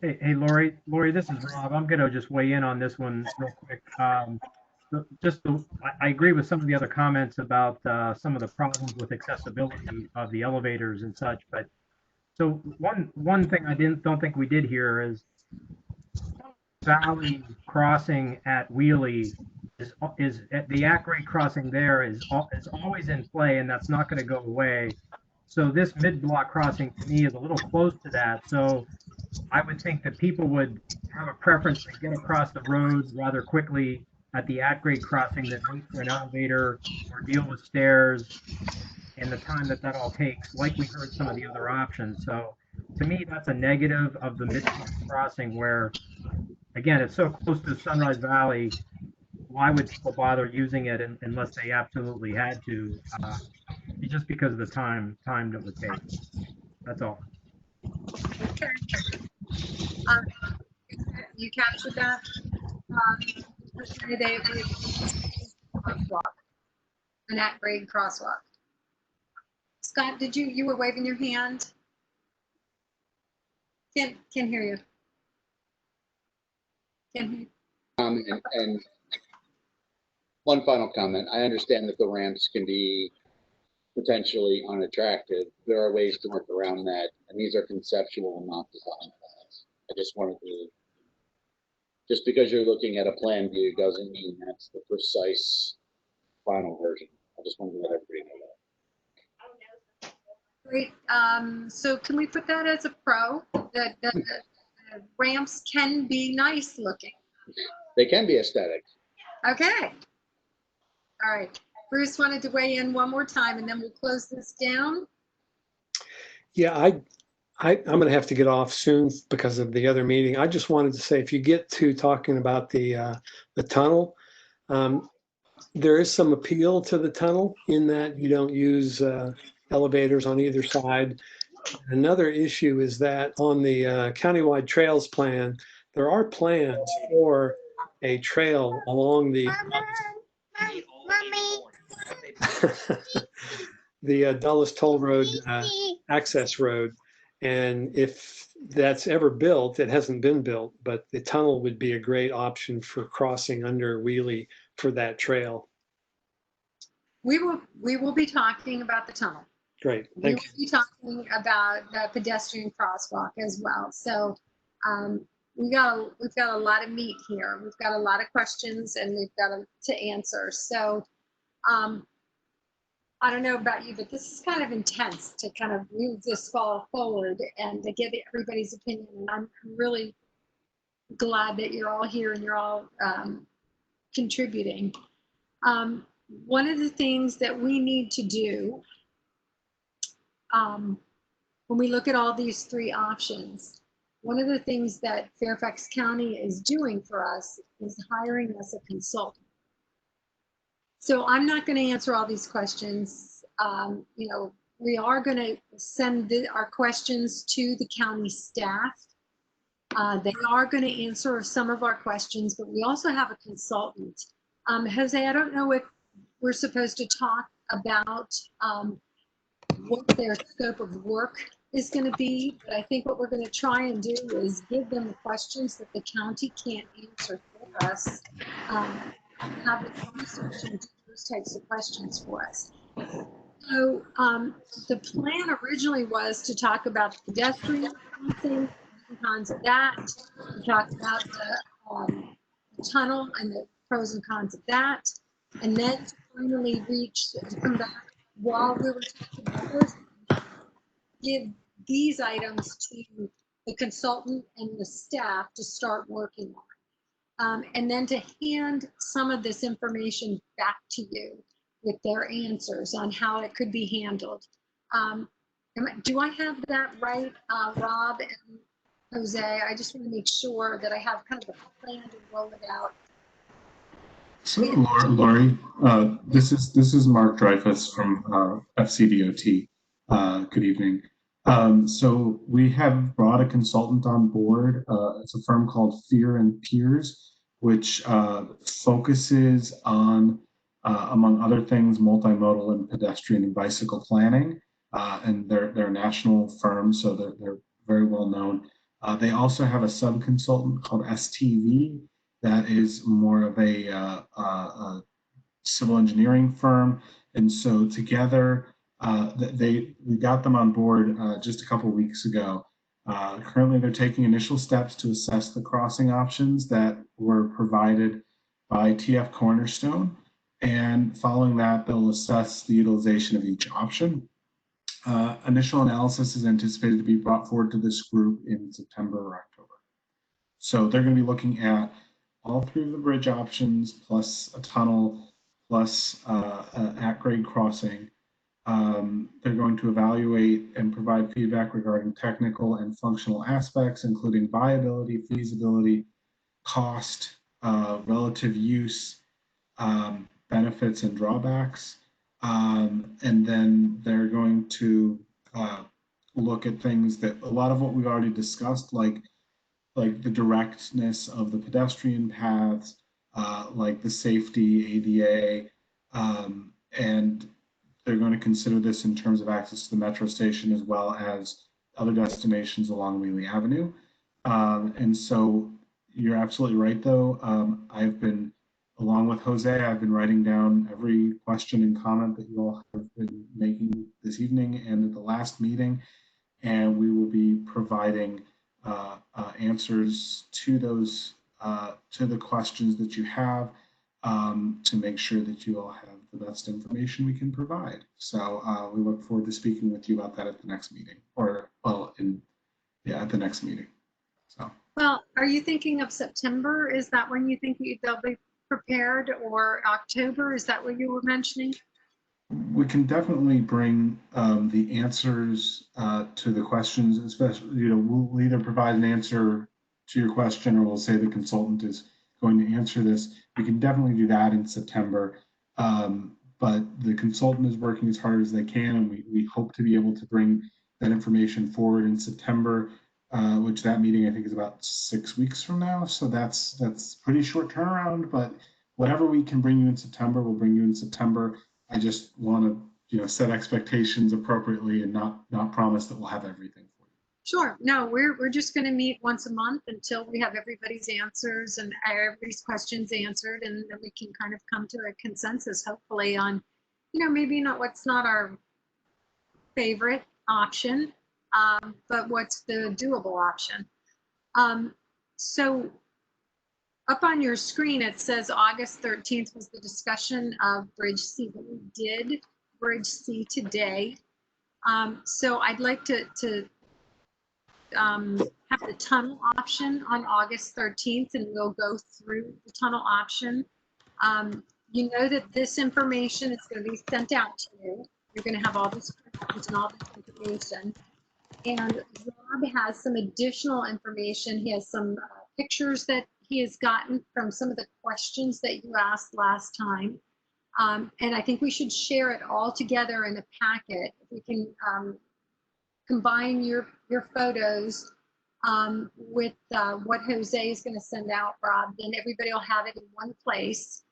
Hey, Lori, this is Rob. I'm going to just weigh in on this one real quick. I agree with some of the other comments about some of the problems with accessibility of the elevators and such. But so one thing I don't think we did here is Valley crossing at Wiehle is at the at-grade crossing there is always in play, and that's not going to go away. So this mid-block crossing to me is a little close to that. So I would think that people would have a preference to get across the road rather quickly at the at-grade crossing than wait for an elevator or deal with stairs and the time that all takes, like we heard some of the other options. So to me, that's a negative of the mid-block crossing where, again, it's so close to Sunrise Valley. Why would people bother using it unless they absolutely had to? Just because of the time that would take. That's all. Okay. You captured that? They agree crosswalk, an at-grade crosswalk. Scott, did you were waving your hand? Can't hear you. Can't hear you. And one final comment. I understand that the ramps can be potentially unattractive. There are ways to work around that, and these are conceptual and not design plans. I just wanted to, just because you're looking at a plan view doesn't mean that's the precise final version. I just wanted to let everybody know that. Great. So can we put that as a pro, that the ramps can be nice looking? They can be aesthetic. Okay. All right. Bruce wanted to weigh in one more time and then we'll close this down. Yeah, I'm going to have to get off soon because of the other meeting. I just wanted to say, if you get to talking about the tunnel, there is some appeal to the tunnel in that you don't use elevators on either side. Another issue is that on the countywide trails plan, there are plans for a trail along the the Dulles Toll Road access road. And if that's ever built, it hasn't been built, but the tunnel would be a great option for crossing under Wiehle for that trail. We will be talking about the tunnel. Great, We thank will you. be talking about the pedestrian crosswalk as well. So we've got a lot of meat here. We've got a lot of questions and we've got to answer. So I don't know about you, but this is kind of intense to kind of move this fall forward and to get everybody's opinion. And I'm really glad that you're all here and you're all contributing. One of the things that we need to do when we look at all these three options, one of the things that Fairfax County is doing for us is hiring us a consultant. So I'm not going to answer all these questions. You know, we are going to send our questions to the county staff. They are going to answer some of our questions, but we also have a consultant. Jose, I don't know if we're supposed to talk about what their scope of work is going to be, but I think what we're going to try and do is give them the questions that the county can't answer for us, have them research and do those types of questions for us. So the plan originally was to talk about the pedestrian crossing, the cons of that, to talk about the tunnel and the pros and cons of that, and then to finally come back while we were talking about those, give these items to the consultant and the staff to start working on. And then to hand some of this information back to you with their answers on how it could be handled. Do I have that right, Rob and Jose? I just want to make sure that I have kind of a plan to roll it out. So, Lori, this is Mark Dreyfus from FCDOT. Good evening. So we have brought a consultant on board. It's a firm called Fear and Peers, which focuses on, among other things, multimodal and pedestrian and bicycle planning. And they're a national firm, so they're very well known. They also have a sub-consultant called STV that is more of a civil engineering firm. And so together, we got them on board just a couple of weeks ago. Currently, they're taking initial steps to assess the crossing options that were provided by TF Cornerstone. And following that, they'll assess the utilization of each option. Initial analysis is anticipated to be brought forward to this group in September or October. So they're going to be looking at all three of the bridge options, plus a tunnel, plus at-grade crossing. They're going to evaluate and provide feedback regarding technical and functional aspects, including viability, feasibility, cost, relative use, benefits and drawbacks. And then they're going to look at things that a lot of what we've already discussed, like the directness of the pedestrian paths, like the safety, ADA, and they're going to consider this in terms of access to the metro station as well as other destinations along Wiehle Avenue. And so you're absolutely right, though. I've been, along with Jose, I've been writing down every question and comment that you all have been making this evening and at the last meeting, and we will be providing answers to those to the questions that you have to make sure that you all have the best information we can provide. So we look forward to speaking with you about that at the next meeting, or at the next meeting. So. Well, are you thinking of September? Is that when you think they'll be prepared, or October? Is that what you were mentioning? We can definitely bring the answers to the questions, especially, we'll either provide an answer to your question, or we'll say the consultant is going to answer this. We can definitely do that in September. But the consultant is working as hard as they can, and we hope to be able to bring that information forward in September, which that meeting I think is about 6 weeks from now. So that's pretty short turnaround, but whatever we can bring you in September, we'll bring you in September. I just want to, set expectations appropriately and not promise that we'll have everything for you. Sure. No, we're just going to meet once a month until we have everybody's answers and everybody's questions answered, and then we can kind of come to a consensus, hopefully, on, maybe what's not our favorite option, but what's the doable option. So up on your screen, it says August 13th was the discussion of Bridge C, but we did Bridge C today. So I'd like to have the tunnel option on August 13th, and we'll go through the tunnel option. You know that this information is going to be sent out to you. You're going to have all these questions and all this information. And Rob has some additional information. He has some pictures that he has gotten from some of the questions that you asked last time. And I think we should share it all together in a packet. If we can combine your photos with what Jose is going to send out, Rob, then everybody will have it in one place.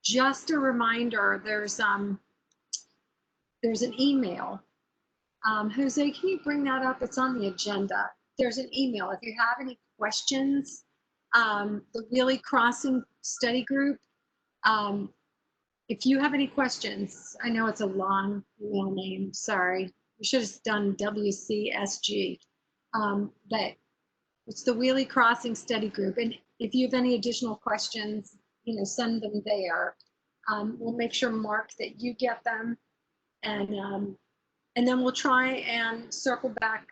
Just a reminder, there's an email. Jose, can you bring that up? It's on the agenda. There's an email. If you have any questions, the Wiehle Crossing Study Group, if you have any questions, I know it's a long email name, sorry. We should have done WCSG, but it's the Wiehle Crossing Study Group. And if you have any additional questions, send them there. We'll make sure, Mark, that you get them. And then we'll try and circle back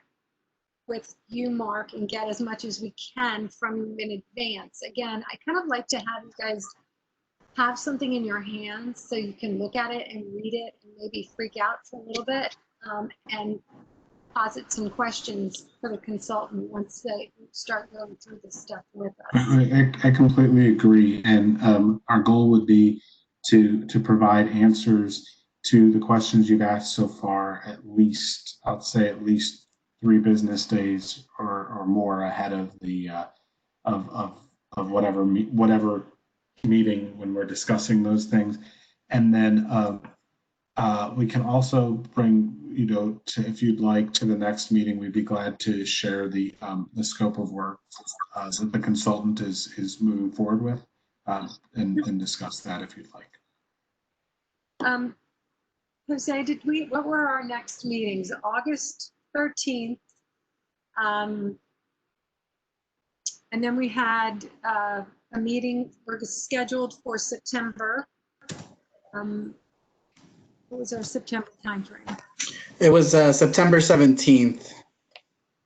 with you, Mark, and get as much as we can from you in advance. Again, I kind of like to have you guys have something in your hands so you can look at it and read it and maybe freak out for a little bit, and posit some questions for the consultant once they start going through this stuff with us. I completely agree. And our goal would be to provide answers to the questions you've asked so far, at least, I'd say at least 3 business days or more ahead of the of whatever meeting when we're discussing those things. And then we can also bring, if you'd like, to the next meeting, we'd be glad to share the scope of work that the consultant is moving forward with, and discuss that if you'd like. Jose, what were our next meetings? August 13th. And then we had a meeting scheduled for September. What was our September timeframe? It was September 17th.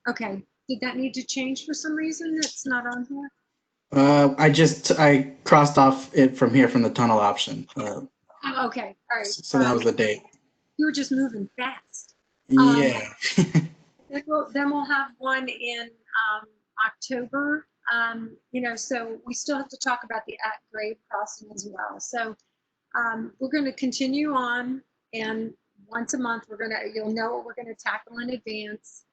Okay. Did that need to change for some reason? It's not on here. I crossed off it from here from the tunnel option. Oh, okay. All right. So that was the date. You were just moving fast. Yeah. Then we'll have one in October. So we still have to talk about the at-grade crossing as well. So we're going to continue on, and once a month you'll know what we're going to tackle in advance.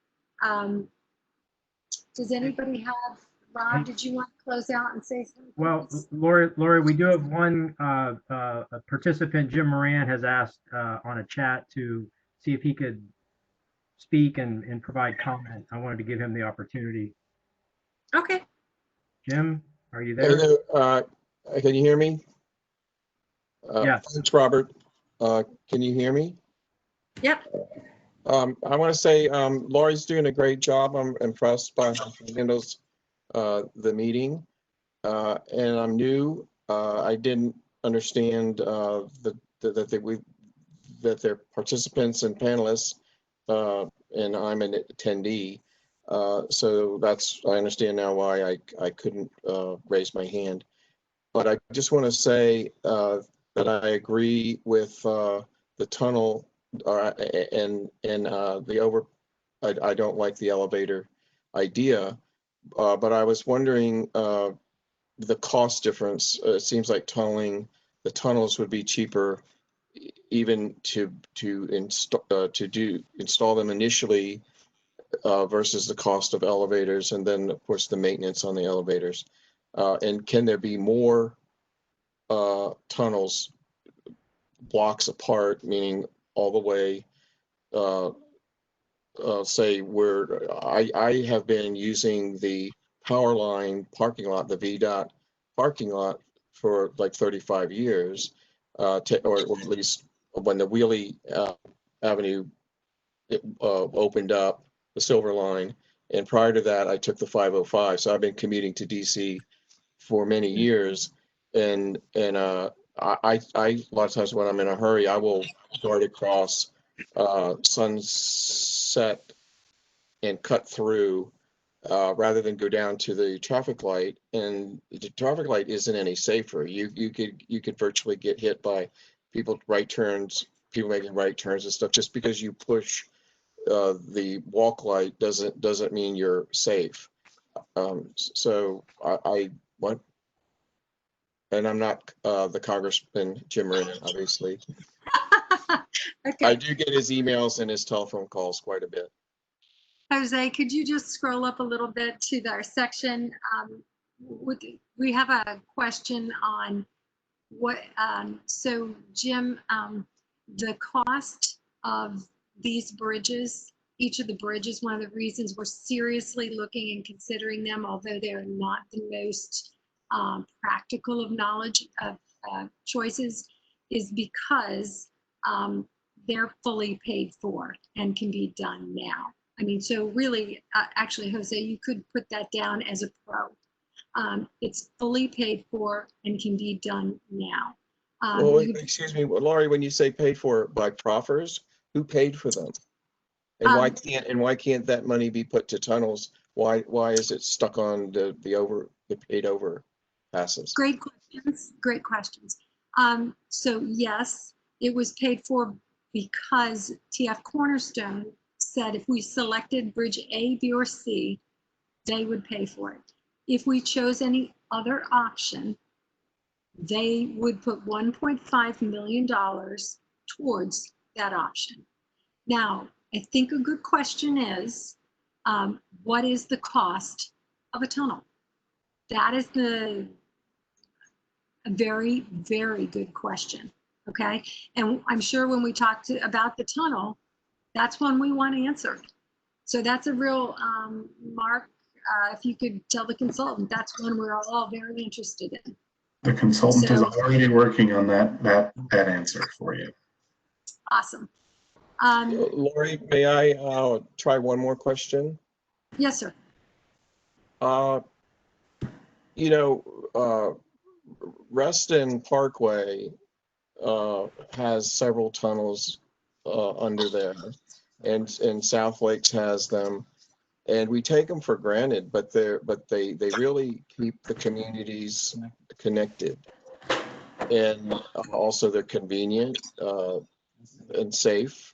Does anybody have, Rob, did you want to close out and say something? Well, Lori, we do have one participant. Jim Moran has asked on a chat to see if he could speak and provide comment. I wanted to give him the opportunity. Okay. Jim, are you there? Can you hear me? Yes. Thanks, Robert. Can you hear me? Yep. I want to say Lori's doing a great job. I'm impressed by how she handles the meeting. And I'm new. I didn't understand that they're participants and panelists, and I'm an attendee. So I understand now why I couldn't raise my hand. But I just want to say that I agree with the tunnel and I don't like the elevator idea. But I was wondering the cost difference. It seems like the tunnels would be cheaper, even to install them initially versus the cost of elevators, and then of course the maintenance on the elevators. And can there be more tunnels blocks apart, meaning all the way? Say where I have been using the power line parking lot, the VDOT parking lot, for like 35 years, or at least when the Wiehle Avenue opened up, the Silver Line, and prior to that I took the 505. So I've been commuting to DC for many years, and I a lot of times when I'm in a hurry, I will dart across Sunset and cut through rather than go down to the traffic light. And the traffic light isn't any safer. You could virtually get hit by people making right turns and stuff. Just because you push the walk light doesn't mean you're safe. So and I'm not the Congressman Jim Moran, obviously. Okay. I do get his emails and his telephone calls quite a bit. Jose, could you just scroll up a little bit to our section? We have a question on what, so Jim, the cost of these bridges, each of the bridges, one of the reasons we're seriously looking and considering them, although they're not the most practical of choices, is because they're fully paid for and can be done now. I mean, so really, actually, Jose, you could put that down as a pro. It's fully paid for and can be done now. Well, excuse me, Laurie, when you say paid for by proffers, who paid for them? And why can't that money be put to tunnels? Why is it stuck on the paid over passes? Great questions. Great questions. So yes, it was paid for because TF Cornerstone said if we selected bridge A, B, or C, they would pay for it. If we chose any other option, they would put $1.5 million towards that option. Now, I think a good question is, what is the cost of a tunnel? That is a very, very good question. Okay. And I'm sure when we talk about the tunnel, that's one we want answered. So that's a real, Mark, if you could tell the consultant, that's one we're all very interested in. The consultant is already working on that answer for you. Awesome. Lori, may I try one more question? Yes, sir. You know, Reston Parkway has several tunnels under there, and South Lakes has them, and we take them for granted, but they really keep the communities connected, and also they're convenient and safe.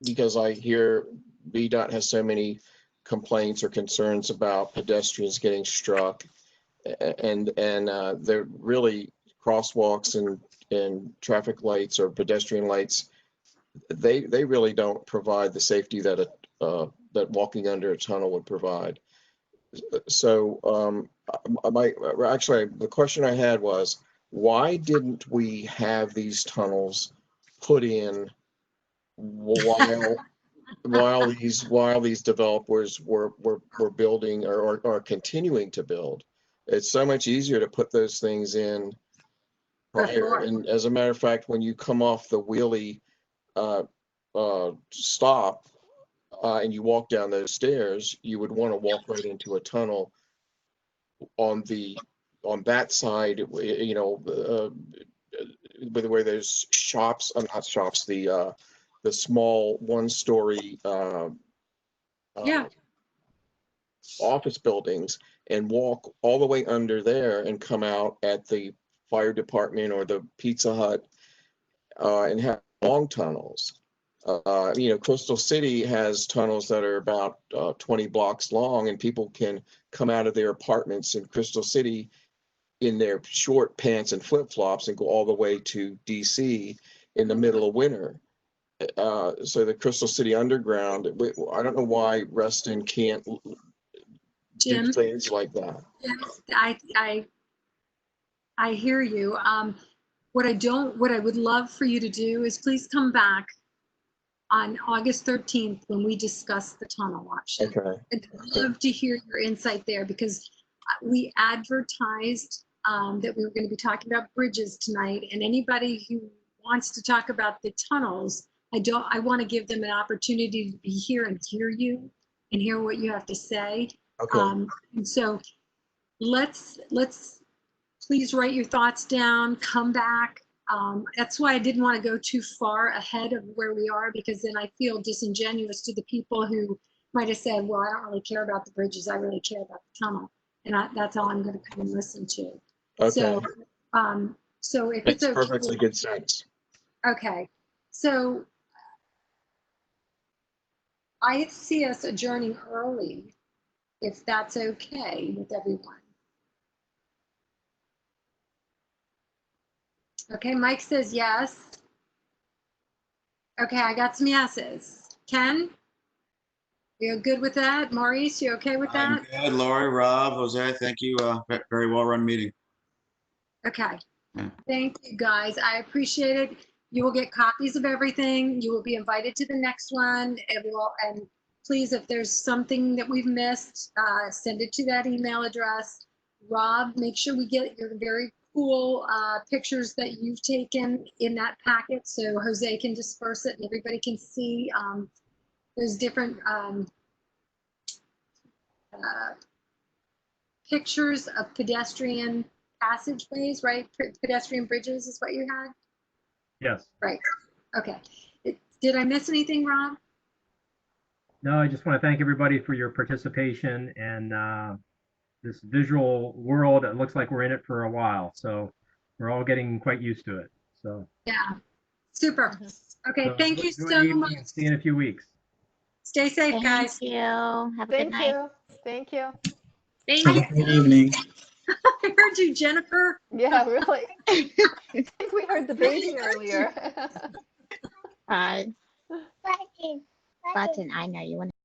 Because I hear VDOT has so many complaints or concerns about pedestrians getting struck, and they're really crosswalks and traffic lights or pedestrian lights. They really don't provide the safety that that walking under a tunnel would provide. So actually the question I had was, why didn't we have these tunnels put in while these developers were building or are continuing to build? It's so much easier to put those things in prior. And as a matter of fact, when you come off the Wiehle stop and you walk down those stairs, you would want to walk right into a tunnel on that side, you know, where there's shops, not shops, the small one-story office buildings, and walk all the way under there and come out at the fire department or the Pizza Hut and have long tunnels. You know, Crystal City has tunnels that are about 20 blocks long, and people can come out of their apartments in Crystal City in their short pants and flip-flops and go all the way to DC in the middle of winter. So the Crystal City Underground, I don't know why Reston can't do things like that. I hear you. What I would love for you to do is please come back on August 13th when we discuss the tunnel option. Okay. I'd love to hear your insight there, because we advertised that we were going to be talking about bridges tonight, and anybody who wants to talk about the tunnels, I want to give them an opportunity to be here and hear you and hear what you have to say. Okay. And so let's please write your thoughts down, come back. That's why I didn't want to go too far ahead of where we are, because then I feel disingenuous to the people who might have said, well, I don't really care about the bridges, I really care about the tunnel. And that's all I'm going to come and listen to. Okay. So if Makes it's okay. perfectly good sense. Okay. So I see us adjourning early, if that's okay with everyone. Okay, Mike says yes. Okay, I got some yeses. Ken, you're good with that? Maurice, you okay with that? I'm good. Lori, Rob, Jose, thank you. Very well run meeting. Okay. Thank you, guys. I appreciate it. You will get copies of everything. You will be invited to the next one. And please, if there's something that we've missed, send it to that email address. Rob, make sure we get your very cool pictures that you've taken in that packet, so Jose can disperse it and everybody can see those different pictures of pedestrian passageways, right? Pedestrian bridges is what you had? Yes. Right. Okay. Did I miss anything, Rob? No, I just want to thank everybody for your participation and this visual world. It looks like we're in it for a while, so we're all getting quite used to it. So yeah, super. Okay, so thank you so much. See you in a few weeks. Stay safe, guys. Thank you. Have a good night. Thank you. Have a good evening. I heard you, Jennifer. Yeah, really. I think we heard the baby earlier. Hi. Button, I know you want